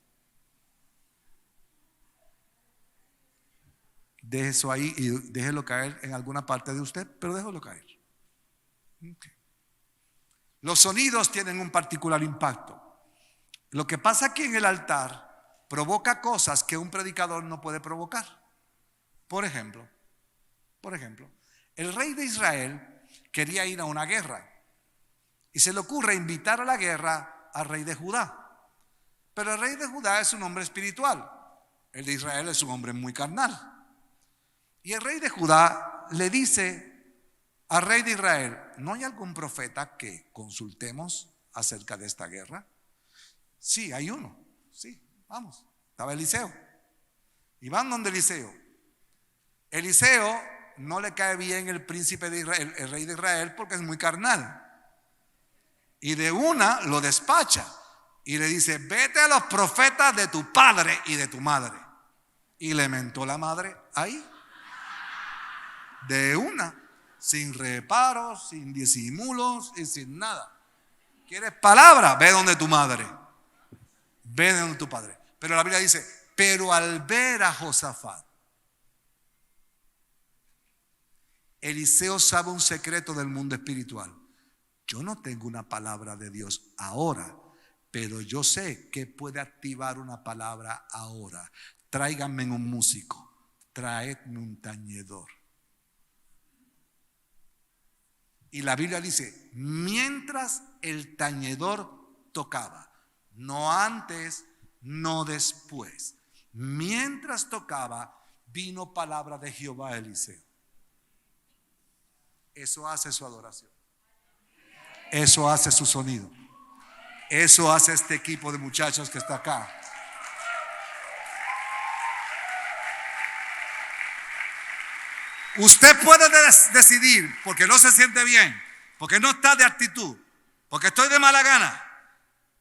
Deje eso ahí y déjelo caer en alguna parte de usted, pero déjelo caer. Okay. Los sonidos tienen un particular impacto. Lo que pasa aquí en el altar provoca cosas que un predicador no puede provocar. Por ejemplo, el rey de Israel quería ir a una guerra y se le ocurre invitar a la guerra al rey de Judá. Pero el rey de Judá es un hombre espiritual, el de Israel es un hombre muy carnal. Y el rey de Judá le dice al rey de Israel: ¿no hay algún profeta que consultemos acerca de esta guerra? Sí, hay uno. Sí, vamos. Estaba Eliseo. Y van donde Eliseo. Eliseo no le cae bien el príncipe de Israel, el rey de Israel, porque es muy carnal. Y de una lo despacha y le dice: vete a los profetas de tu padre y de tu madre. Y le mentó la madre ahí. De una, sin reparos, sin disimulos y sin nada. ¿Quieres palabra? Ve donde tu madre. Ve donde tu padre. Pero la Biblia dice: pero al ver a Josafat, Eliseo sabe un secreto del mundo espiritual. Yo no tengo una palabra de Dios ahora, pero yo sé que puede activar una palabra ahora. Tráiganme un músico, traedme un tañedor. Y la Biblia dice: mientras el tañedor tocaba, no antes, no después, mientras tocaba, vino palabra de Jehová a Eliseo. Eso hace su adoración. Eso hace su sonido. Eso hace este equipo de muchachos que está acá. Usted puede decidir, porque no se siente bien, porque no está de actitud, porque estoy de mala gana,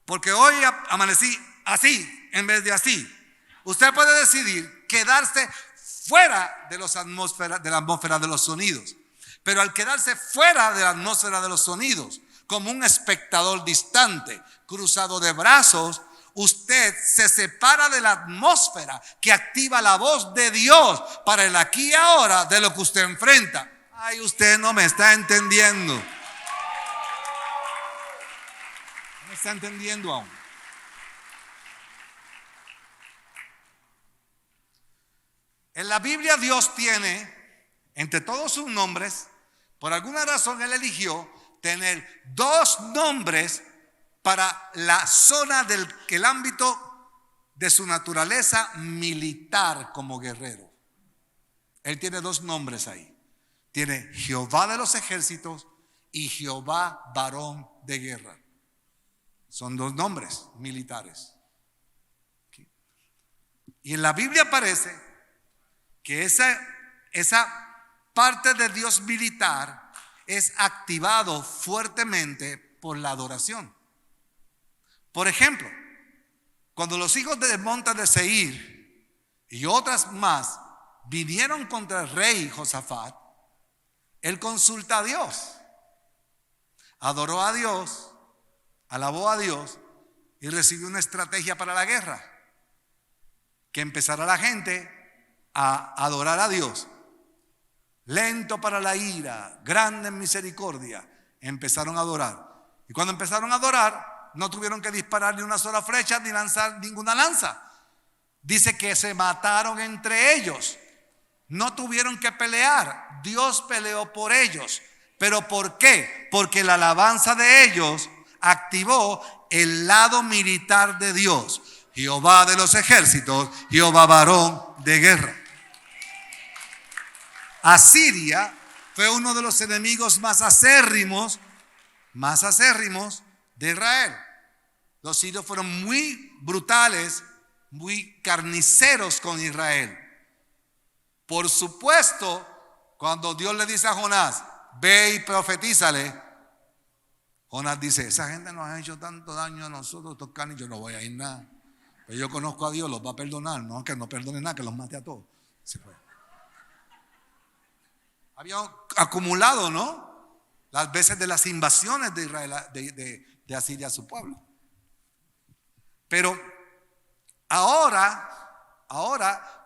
porque hoy amanecí así en vez de así. Usted puede decidir quedarse fuera de la atmósfera de los sonidos. Pero al quedarse fuera de la atmósfera de los sonidos, como un espectador distante, cruzado de brazos, usted se separa de la atmósfera que activa la voz de Dios para el aquí y ahora de lo que usted enfrenta. Ay, usted no me está entendiendo. No me está entendiendo aún. En la Biblia Dios tiene, entre todos sus nombres, por alguna razón Él eligió tener 2 nombres para la zona el ámbito de su naturaleza militar como guerrero. Él tiene 2 nombres ahí. Tiene Jehová de los ejércitos y Jehová varón de guerra. Son 2 nombres militares. Y en la Biblia aparece que esa parte de Dios militar es activado fuertemente por la adoración. Por ejemplo, cuando los hijos del monte de Seir y otras más vinieron contra el rey Josafat, él consulta a Dios, adoró a Dios, alabó a Dios y recibió una estrategia para la guerra: que empezara la gente a adorar a Dios. Lento para la ira, grande en misericordia. Empezaron a adorar. Y cuando empezaron a adorar, no tuvieron que disparar ni una sola flecha ni lanzar ninguna lanza. Dice que se mataron entre ellos. No tuvieron que pelear. Dios peleó por ellos. ¿Pero por qué? Porque la alabanza de ellos activó el lado militar de Dios. Jehová de los ejércitos, Jehová varón de guerra. Asiria fue uno de los enemigos más acérrimos de Israel. Los sirios fueron muy brutales, muy carniceros con Israel. Por supuesto, cuando Dios le dice a Jonás, ve y profetízale, Jonás dice, esa gente nos ha hecho tanto daño a nosotros, estos canis, yo no voy a ir nada. Pero yo conozco a Dios, los va a perdonar, no que no perdone nada, que los mate a todos. Se fue. Había acumulado, ¿no? Las veces de las invasiones de Israel, de Asiria a su pueblo. Pero ahora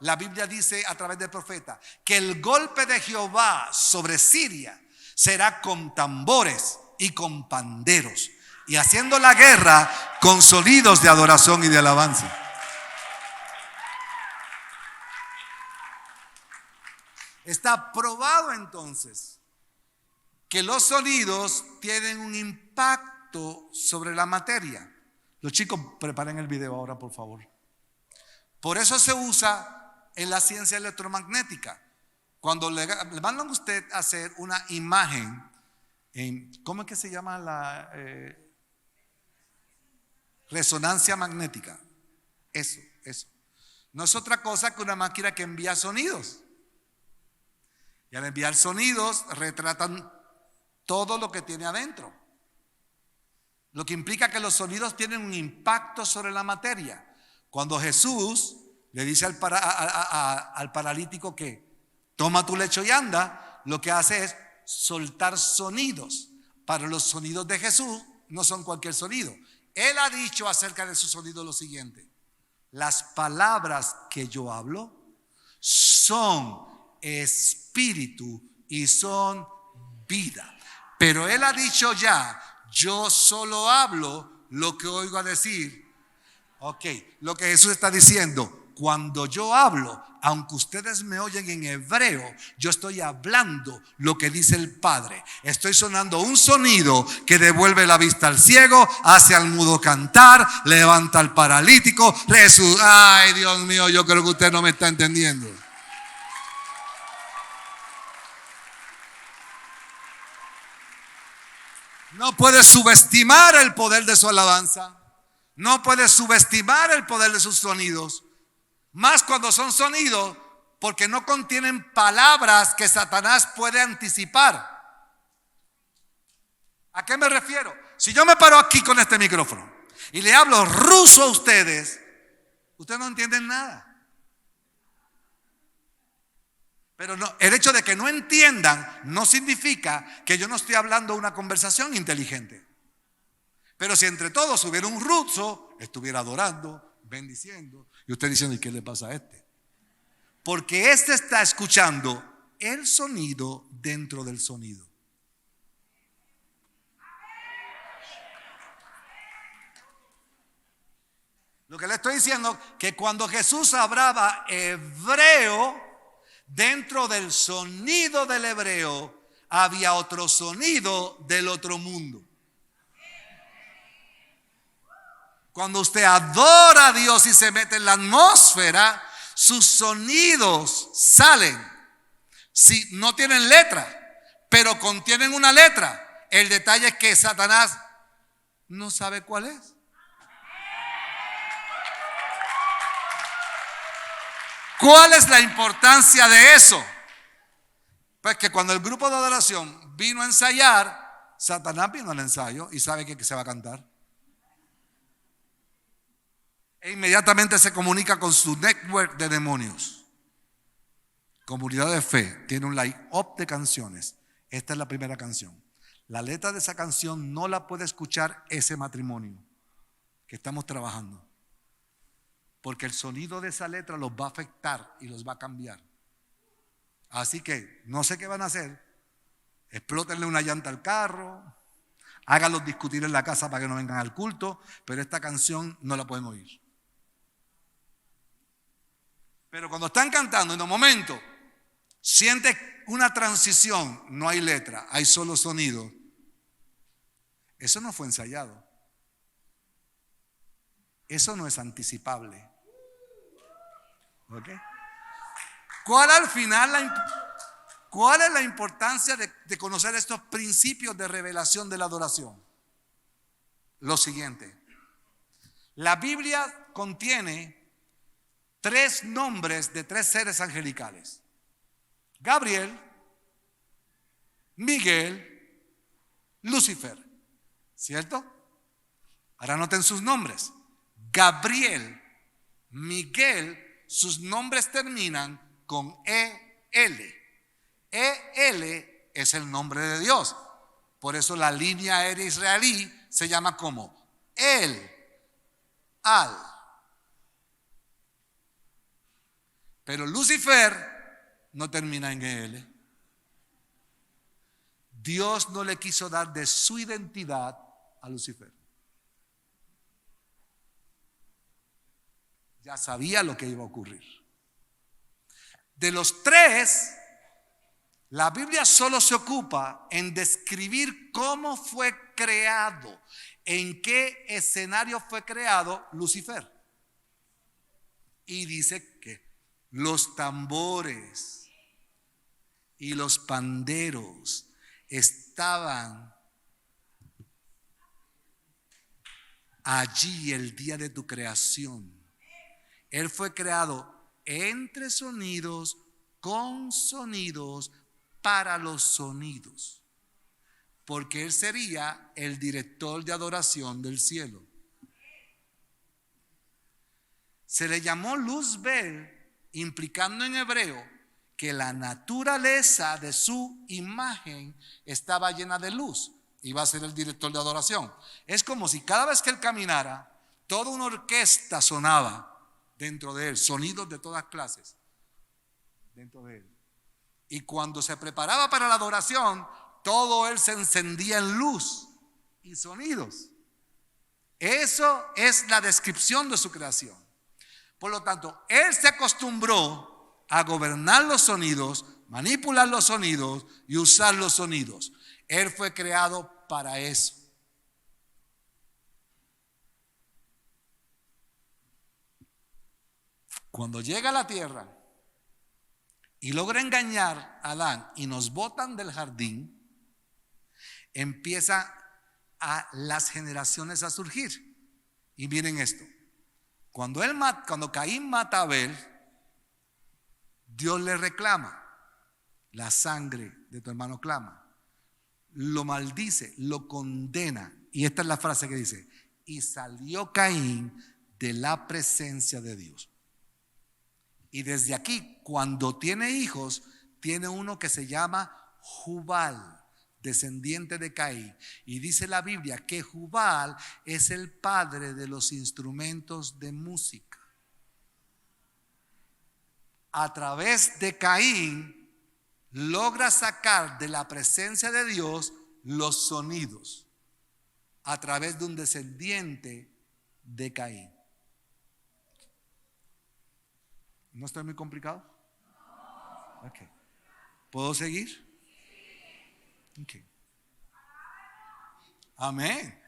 la Biblia dice a través del profeta que el golpe de Jehová sobre Siria será con tambores y con panderos, y haciendo la guerra con sonidos de adoración y de alabanza. Está probado entonces que los sonidos tienen un impacto sobre la materia. Los chicos, preparen el video ahora, por favor. Por eso se usa en la ciencia electromagnética. Cuando le mandan a usted a hacer una imagen, ¿cómo es que se llama la resonancia magnética? Eso. No es otra cosa que una máquina que envía sonidos. Y al enviar sonidos retratan todo lo que tiene adentro. Lo que implica que los sonidos tienen un impacto sobre la materia. Cuando Jesús le dice al paralítico que toma tu lecho y anda, lo que hace es soltar sonidos. Para los sonidos de Jesús no son cualquier sonido. Él ha dicho acerca de su sonido lo siguiente: las palabras que yo hablo son espíritu y son vida. Pero él ha dicho ya, yo solo hablo lo que oigo a decir. Ok, lo que Jesús está diciendo, cuando yo hablo, aunque ustedes me oyen en hebreo, yo estoy hablando lo que dice el Padre. Estoy sonando un sonido que devuelve la vista al ciego, hace al mudo cantar, levanta al paralítico, ay, Dios mío, yo creo que usted no me está entendiendo. No puedes subestimar el poder de su alabanza. No puedes subestimar el poder de sus sonidos. Más cuando son sonidos, porque no contienen palabras que Satanás puede anticipar. ¿A qué me refiero? Si yo me paro aquí con este micrófono y le hablo ruso a ustedes, ustedes no entienden nada. Pero no, el hecho de que no entiendan no significa que yo no estoy hablando una conversación inteligente. Pero si entre todos hubiera un ruso, estuviera adorando, bendiciendo, y usted diciendo, ¿y qué le pasa a este? Porque este está escuchando el sonido dentro del sonido. Lo que le estoy diciendo, que cuando Jesús hablaba hebreo, dentro del sonido del hebreo había otro sonido del otro mundo. Cuando usted adora a Dios y se mete en la atmósfera, sus sonidos salen. Si no tienen letra, pero contienen una letra. El detalle es que Satanás no sabe cuál es. ¿Cuál es la importancia de eso? Pues que cuando el grupo de adoración vino a ensayar, Satanás vino al ensayo y sabe que se va a cantar. E inmediatamente se comunica con su network de demonios. Comunidad de Fe tiene un line-up de canciones. Esta es la primera canción. La letra de esa canción no la puede escuchar ese matrimonio que estamos trabajando, porque el sonido de esa letra los va a afectar y los va a cambiar. Así que no sé qué van a hacer. Explótenle una llanta al carro, Háganlos discutir en la casa para que no vengan al culto, pero esta canción no la pueden oír. Pero cuando están cantando, en un momento, sientes una transición, no hay letra, hay solo sonido. Eso no fue ensayado. Eso no es anticipable. ¿Ok? ¿Cuál es la importancia de conocer estos principios de revelación de la adoración? Lo siguiente. La Biblia contiene 3 nombres de 3 seres angelicales: Gabriel, Miguel, Lucifer. ¿Cierto? Ahora noten sus nombres. Gabriel, Miguel, sus nombres terminan con E-L. E-L es el nombre de Dios. Por eso la línea aérea israelí se llama como El, Al. Pero Lucifer no termina en E-L. Dios no le quiso dar de su identidad a Lucifer. Ya sabía lo que iba a ocurrir. De los 3, la Biblia solo se ocupa en describir cómo fue creado, en qué escenario fue creado Lucifer. Y dice que los tambores y los panderos estaban allí el día de tu creación. Él fue creado entre sonidos, con sonidos, para los sonidos, porque Él sería el director de adoración del cielo. Se le llamó Luzbel, implicando en hebreo que la naturaleza de su imagen estaba llena de luz. Iba a ser el director de adoración. Es como si cada vez que Él caminara, toda una orquesta sonaba dentro de Él, sonidos de todas clases dentro de Él. Y cuando se preparaba para la adoración, todo Él se encendía en luz y sonidos. Eso es la descripción de su creación. Por lo tanto, Él se acostumbró a gobernar los sonidos, manipular los sonidos y usar los sonidos. Él fue creado para eso. Cuando llega a la tierra y logra engañar a Adán y nos botan del jardín, empieza a las generaciones a surgir. Y miren esto: cuando Caín mata a Abel, Dios le reclama: la sangre de tu hermano clama. Lo maldice, lo condena. Y esta es la frase que dice: y salió Caín de la presencia de Dios. Y desde aquí, cuando tiene hijos, tiene uno que se llama Jubal, descendiente de Caín. Y dice la Biblia que Jubal es el padre de los instrumentos de música. A través de Caín logra sacar de la presencia de Dios los sonidos, a través de un descendiente de Caín. ¿No está muy complicado? Ok. ¿Puedo seguir? Ok. Amén.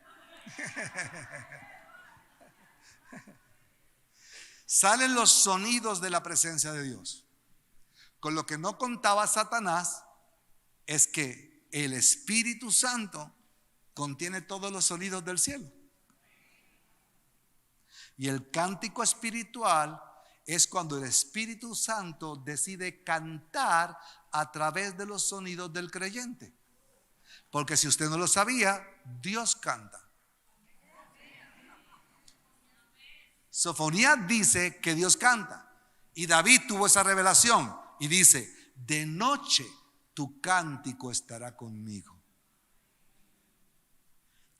Salen los sonidos de la presencia de Dios. Con lo que no contaba Satanás es que el Espíritu Santo contiene todos los sonidos del cielo. Y el cántico espiritual es cuando el Espíritu Santo decide cantar a través de los sonidos del creyente. Porque si usted no lo sabía, Dios canta. Sofonías dice que Dios canta. Y David tuvo esa revelación y dice: de noche tu cántico estará conmigo.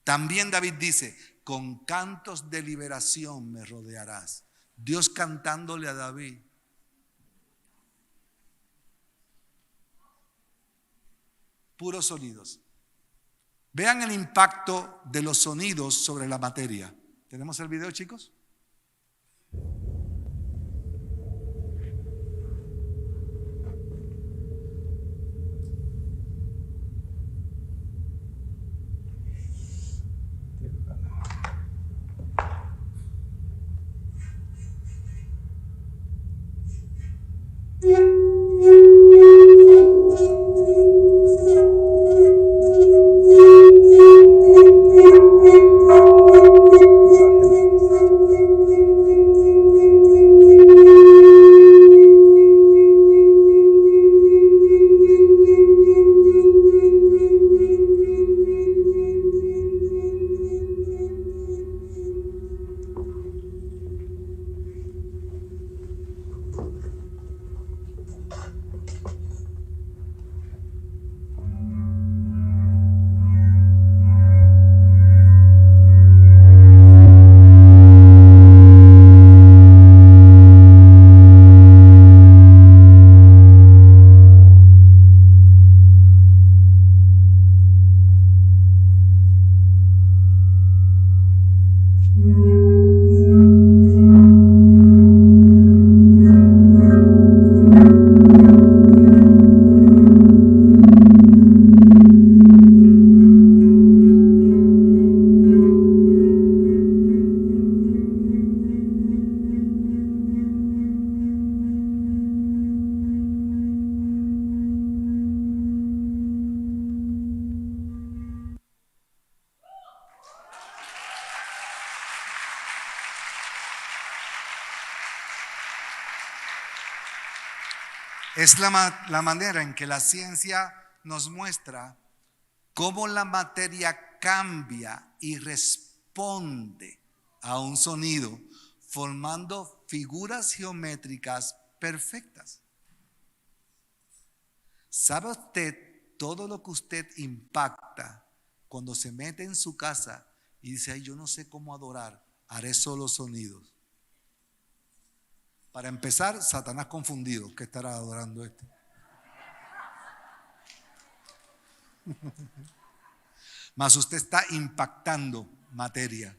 También David dice: con cantos de liberación me rodearás. Dios cantándole a David. Puros sonidos. Vean el impacto de los sonidos sobre la materia. ¿Tenemos el video, chicos? Es la manera en que la ciencia nos muestra cómo la materia cambia y responde a un sonido, formando figuras geométricas perfectas. ¿Sabe usted todo lo que usted impacta cuando se mete en su casa y dice, ay, yo no sé cómo adorar, haré solo sonidos? Para empezar, Satanás confundido, ¿qué estará adorando este? Mas usted está impactando materia,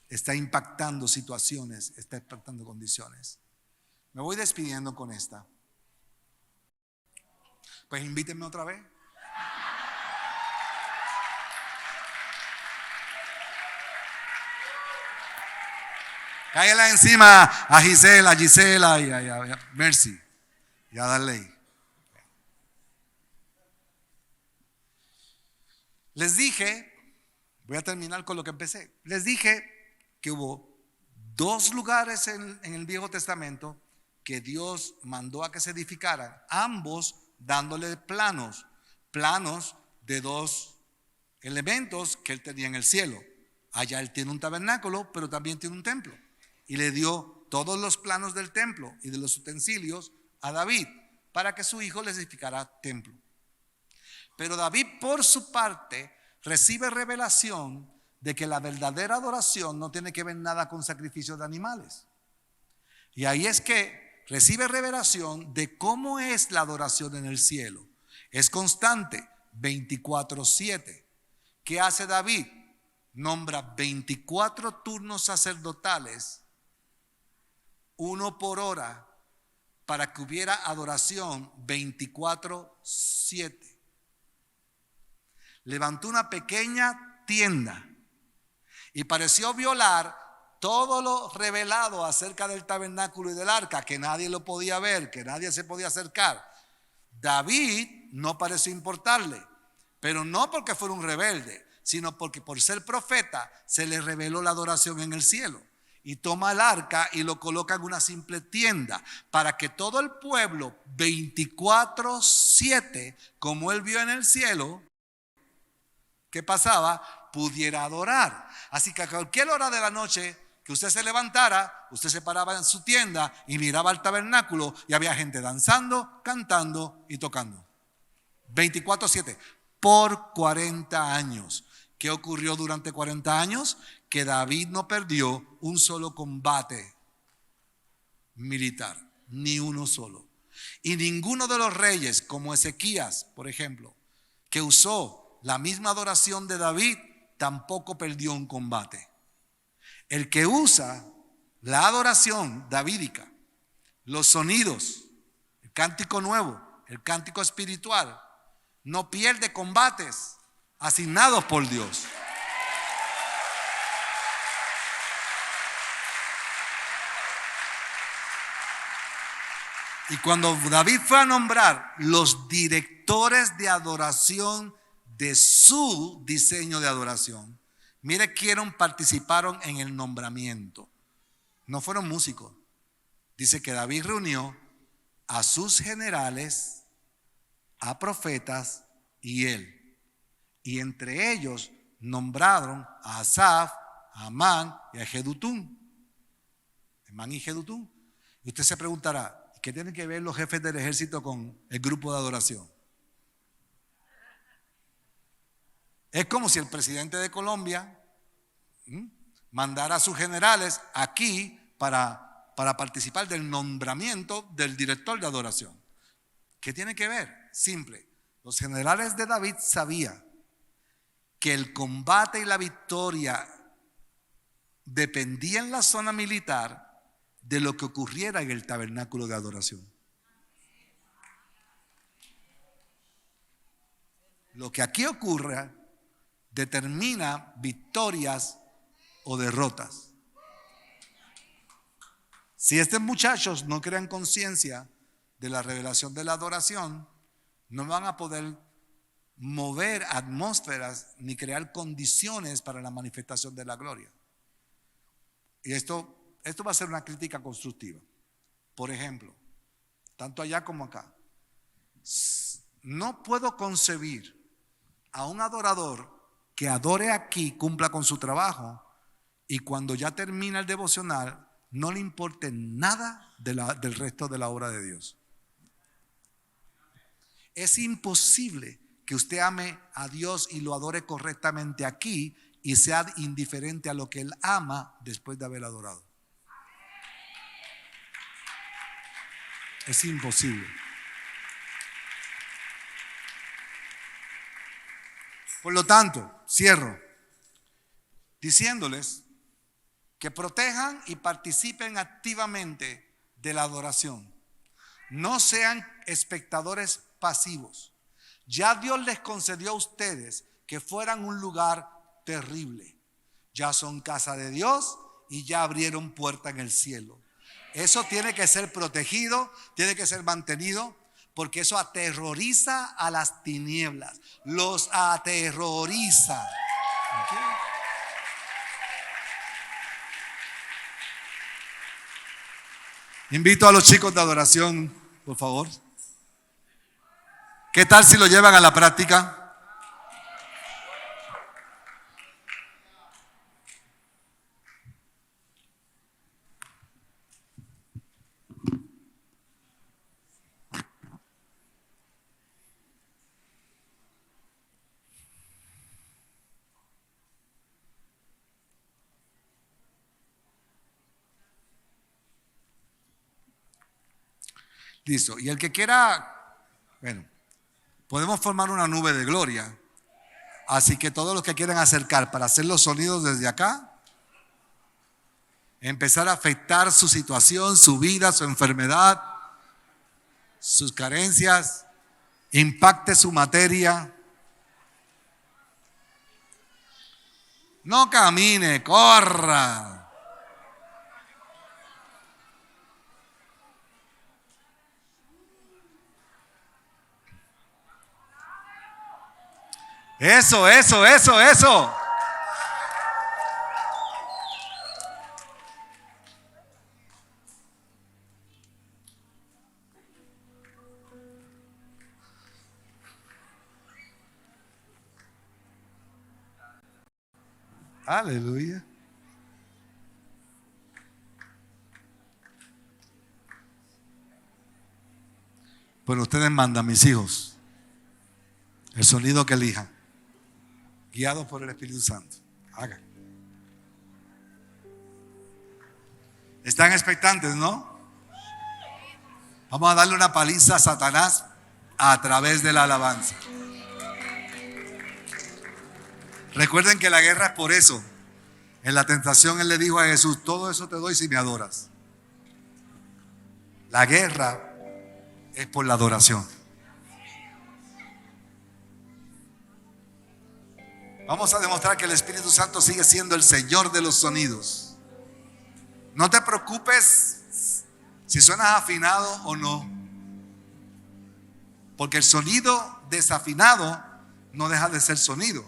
está impactando situaciones, está impactando condiciones. Me voy despidiendo con esta. Pues invítenme otra vez. Cállala encima a Gisela y a Mercy y a Darley. Les dije, voy a terminar con lo que empecé. Les dije que hubo dos lugares en el Viejo Testamento que Dios mandó a que se edificaran, ambos dándole planos de dos elementos que él tenía en el cielo. Allá él tiene un tabernáculo, pero también tiene un templo. Y le dio todos los planos del templo y de los utensilios a David para que su hijo les edificara templo. Pero David, por su parte, recibe revelación de que la verdadera adoración no tiene que ver nada con sacrificios de animales. Y ahí es que recibe revelación de cómo es la adoración en el cielo. Es constante, 24/7. ¿Qué hace David? Nombra 24 turnos sacerdotales, uno por hora, para que hubiera adoración 24/7. Levantó una pequeña tienda y pareció violar todo lo revelado acerca del tabernáculo y del arca, que nadie lo podía ver, que nadie se podía acercar. David no pareció importarle, pero no porque fuera un rebelde, sino porque por ser profeta se le reveló la adoración en el cielo. Y toma el arca y lo coloca en una simple tienda para que todo el pueblo 24/7, como él vio en el cielo, ¿qué pasaba? Pudiera adorar. Así que a cualquier hora de la noche que usted se levantara, usted se paraba en su tienda y miraba al tabernáculo y había gente danzando, cantando y tocando. 24/7 por 40 años. ¿Qué ocurrió durante 40 años? Que David no perdió un solo combate militar, ni uno solo. Y ninguno de los reyes, como Ezequías, por ejemplo, que usó la misma adoración de David tampoco perdió un combate. El que usa la adoración davídica, los sonidos, el cántico nuevo, el cántico espiritual, no pierde combates asignados por Dios. Y cuando David fue a nombrar los directores de adoración de su diseño de adoración, mire quiénes participaron en el nombramiento. No fueron músicos. Dice que David reunió a sus generales, a profetas y él. Y entre ellos nombraron a Asaf, a Amán y a Jedutún. Amán y Jedutún. Y usted se preguntará, ¿qué tienen que ver los jefes del ejército con el grupo de adoración? Es como si el presidente de Colombia mandara a sus generales aquí para participar del nombramiento del director de adoración. ¿Qué tiene que ver? Simple. Los generales de David sabían que el combate y la victoria dependía en la zona militar de lo que ocurriera en el tabernáculo de adoración. Lo que aquí ocurra determina victorias o derrotas. Si estos muchachos no crean conciencia de la revelación de la adoración, no van a poder mover atmósferas ni crear condiciones para la manifestación de la gloria. Y esto va a ser una crítica constructiva. Por ejemplo, tanto allá como acá, no puedo concebir a un adorador que adore aquí, cumpla con su trabajo, y cuando ya termina el devocional no le importe nada del resto de la obra de Dios. Es imposible que usted ame a Dios y lo adore correctamente aquí y sea indiferente a lo que Él ama después de haber adorado. Es imposible. Por lo tanto, cierro diciéndoles que protejan y participen activamente de la adoración. No sean espectadores pasivos. Ya Dios les concedió a ustedes que fueran un lugar terrible. Ya son casa de Dios y ya abrieron puerta en el cielo. Eso tiene que ser protegido, tiene que ser mantenido, porque eso aterroriza a las tinieblas. Los aterroriza. ¿Okay? Invito a los chicos de adoración, por favor. ¿Qué tal si lo llevan a la práctica? Listo. Y el que quiera, bueno, podemos formar una nube de gloria. Así que todos los que quieran acercar para hacer los sonidos desde acá, empezar a afectar su situación, su vida, su enfermedad, sus carencias, impacte su materia. No camine, corra. Eso. Aleluya. Bueno, ustedes mandan, mis hijos, el sonido que elijan, guiados por el Espíritu Santo. Hagan. Están expectantes, ¿no? Vamos a darle una paliza a Satanás a través de la alabanza. Recuerden que la guerra es por eso. En la tentación Él le dijo a Jesús: todo eso te doy si me adoras. La guerra es por la adoración. Vamos a demostrar que el Espíritu Santo sigue siendo el Señor de los sonidos. No te preocupes si suenas afinado o no, porque el sonido desafinado no deja de ser sonido.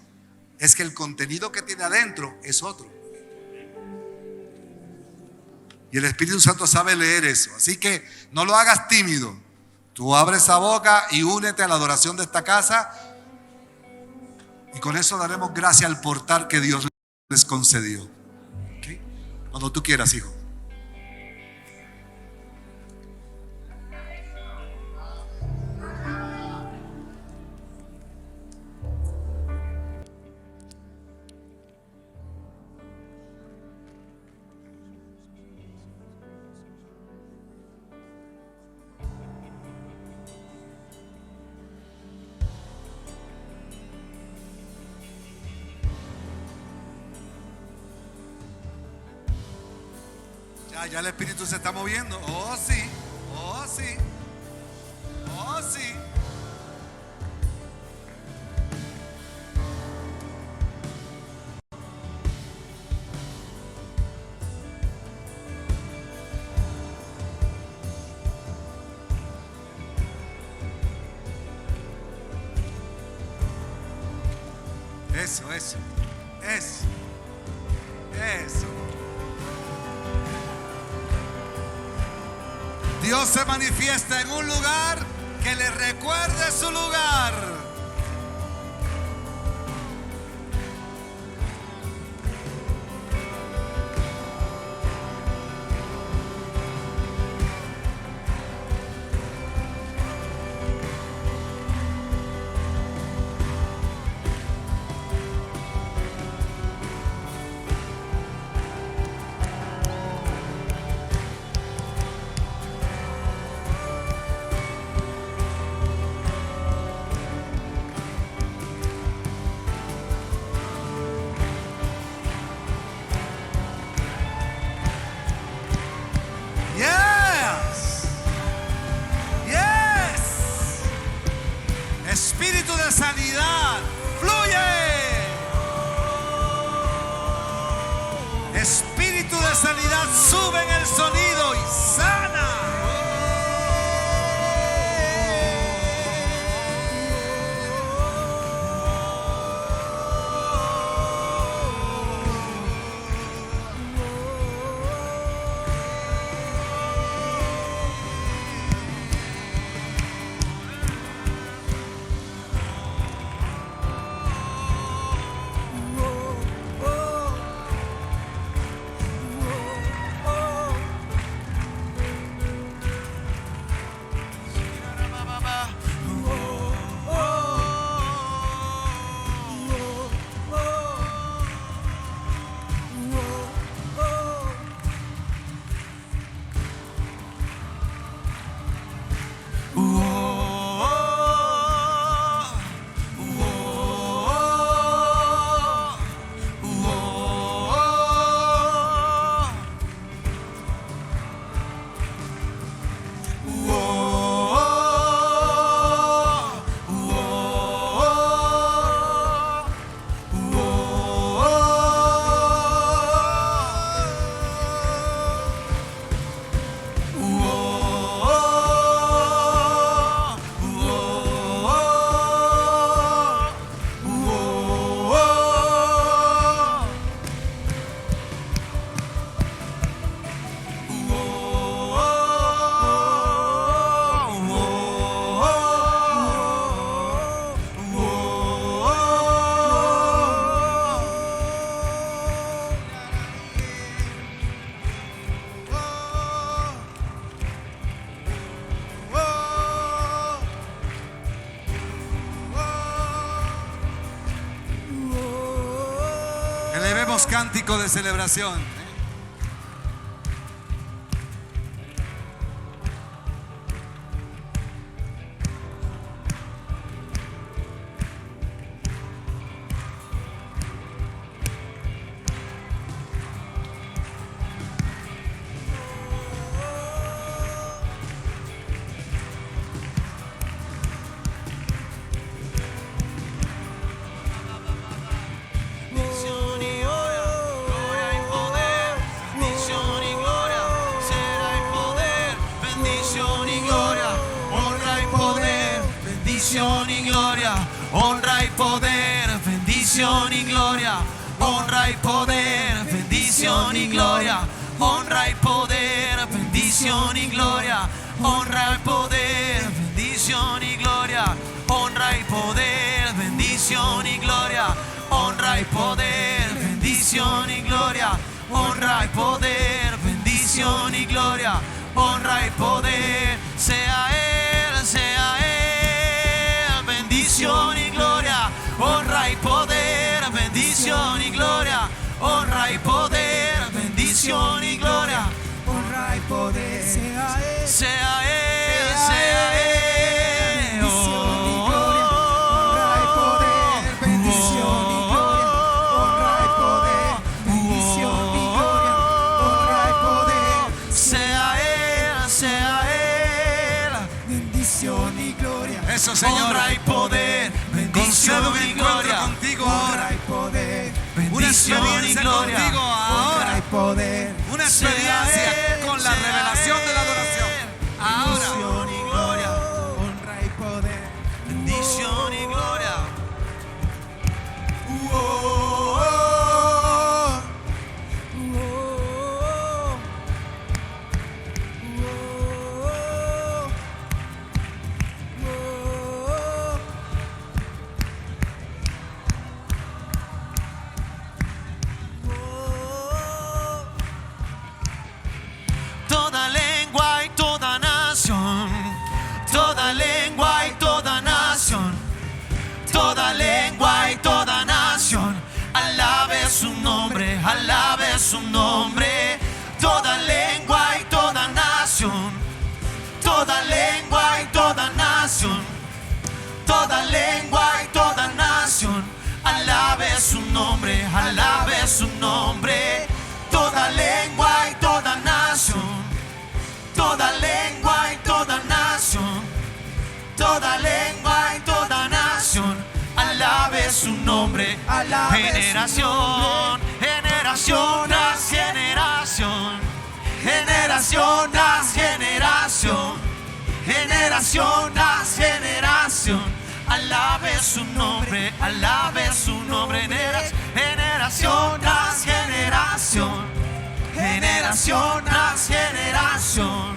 Es que el contenido que tiene adentro es otro. Y el Espíritu Santo sabe leer eso. Así que no lo hagas tímido. Tú abres esa boca y únete a la adoración de esta casa. Y con eso daremos gracias al portal que Dios les concedió. ¿Okay? Cuando tú quieras, hijo. Ya el Espíritu se está moviendo. Oh, sí. Oh, sí. Oh, sí. Eso, eso. Eso. Eso. Dios se manifiesta en un lugar que le recuerde su lugar. Espíritu de sanidad, fluye. Espíritu de sanidad, sube en el sonido y sana. Elevemos cántico de celebración. honra y poder, bendición y gloria, honra y poder, bendición y gloria, honra y poder, bendición y gloria, honra y poder, bendición y gloria, honra y poder, bendición y gloria, honra y poder, bendición y gloria, honra y poder, bendición y gloria, honra y poder, sea Él, bendición y gloria, honra y poder, bendición y gloria, honra y poder, bendición y gloria, honra y poder, sea Él, sea Él, bendición y gloria, honra y poder, bendición y gloria, honra y poder, bendición y gloria, honra y poder, sea Él, bendición y gloria, Eso, Señor. honra y poder, bendición Concedo un y encuentro gloria, contigo ahora. honra y poder, Una bendición y experiencia gloria, contigo ahora. honra y poder, Una experiencia con la revelación de la adoración. Ahora. bendición y gloria, honra y poder, bendición y gloria. Toda lengua y toda nación, toda lengua y toda nación, toda lengua y toda nación, alabe su nombre, alabe su nombre. Toda lengua y toda nación, toda lengua y toda nación, toda lengua y toda nación, alabe su nombre, alabe su nombre. Toda lengua y toda nación, toda lengua y toda nación, toda lengua y toda nación, alabe su nombre. alabe Generación, generación tras generación, generación tras generación, generación tras generación, alabe su nombre, alabe su nombre. Generación tras generación, generación tras generación,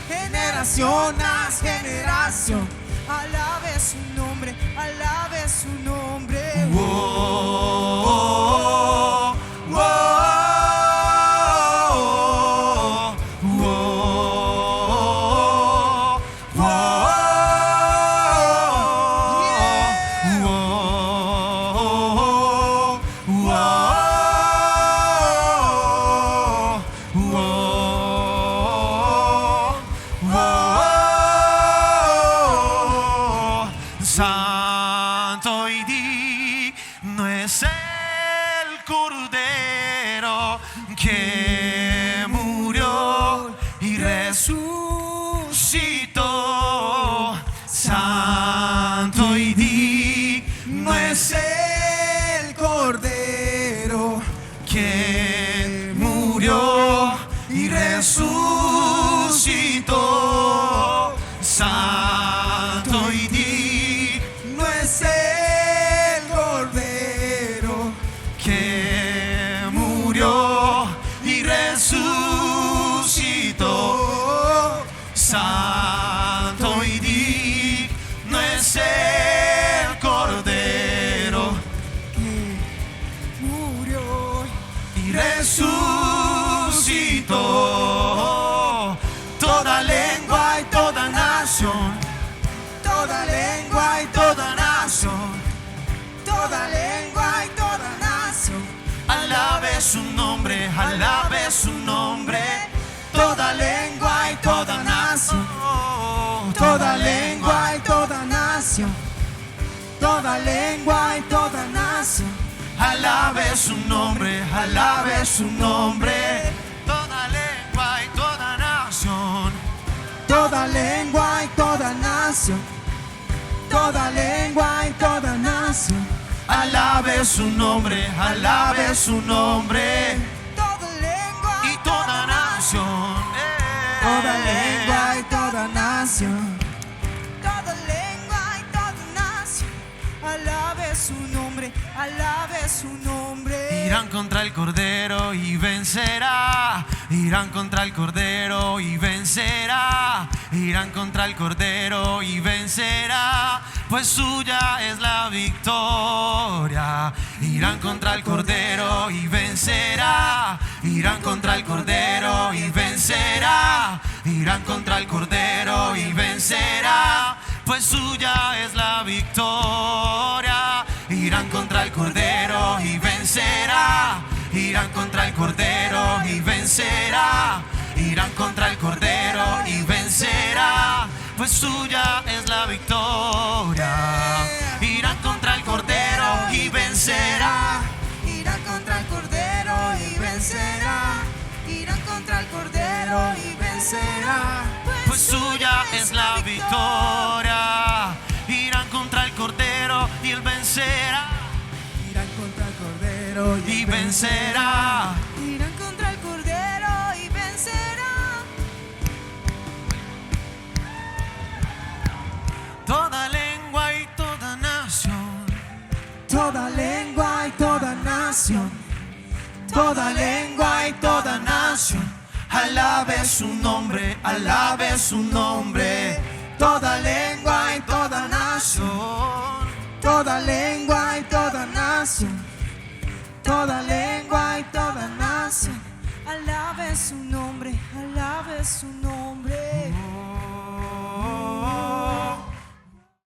generación tras generación, alabe su nombre, alabe su nombre. oh, oh, oh, oh, oh, Santo y digno es el Cordero que murió y resucitó. Santo y digno es El Cordero que murió y resucitó. Santo y digno es el Cordero que murió y resucitó. Santo y digno es el Cordero que murió y resucitó. Toda lengua y toda nación, toda lengua y toda nación, toda lengua y toda nación, alabe su nombre, alabe su nombre. Toda lengua y toda nación, toda lengua y toda nación, toda lengua y toda nación, alabe su nombre, alabe su nombre. Toda lengua y toda nación, toda lengua y toda nación, toda lengua y toda nación, alabe su nombre, alabe su nombre. toda lengua Y toda nación, toda lengua y toda nación, toda lengua y toda nación, alabe su nombre, alabe su nombre. Irán contra el Cordero y vencerá. Irán contra el Cordero y vencerá. Irán contra el Cordero y vencerá. Pues suya es la victoria. Irán contra el Cordero y vencerá. Irán contra el Cordero y vencerá. Irán contra el Cordero y vencerá. Pues suya es la victoria. Irán contra el Cordero y vencerá. Irán contra el Cordero y vencerá. Irán contra el Cordero y vencerá. Pues suya es la victoria. Irán contra el Cordero y vencerá. Irán contra el Cordero y vencerá. Irán contra el Cordero y vencerá. Pues suya es la victoria. Irán contra el Cordero y él vencerá. Irán contra el Cordero Y vencerá. Irán contra el Cordero y vencerá. Toda lengua y toda nación. Toda lengua y toda nación. Toda lengua y toda nación. Alabe su nombre, alabe su nombre. Toda lengua y toda nación. Toda lengua y toda nación. Toda lengua y toda nación. Alabe su nombre, alabe su nombre.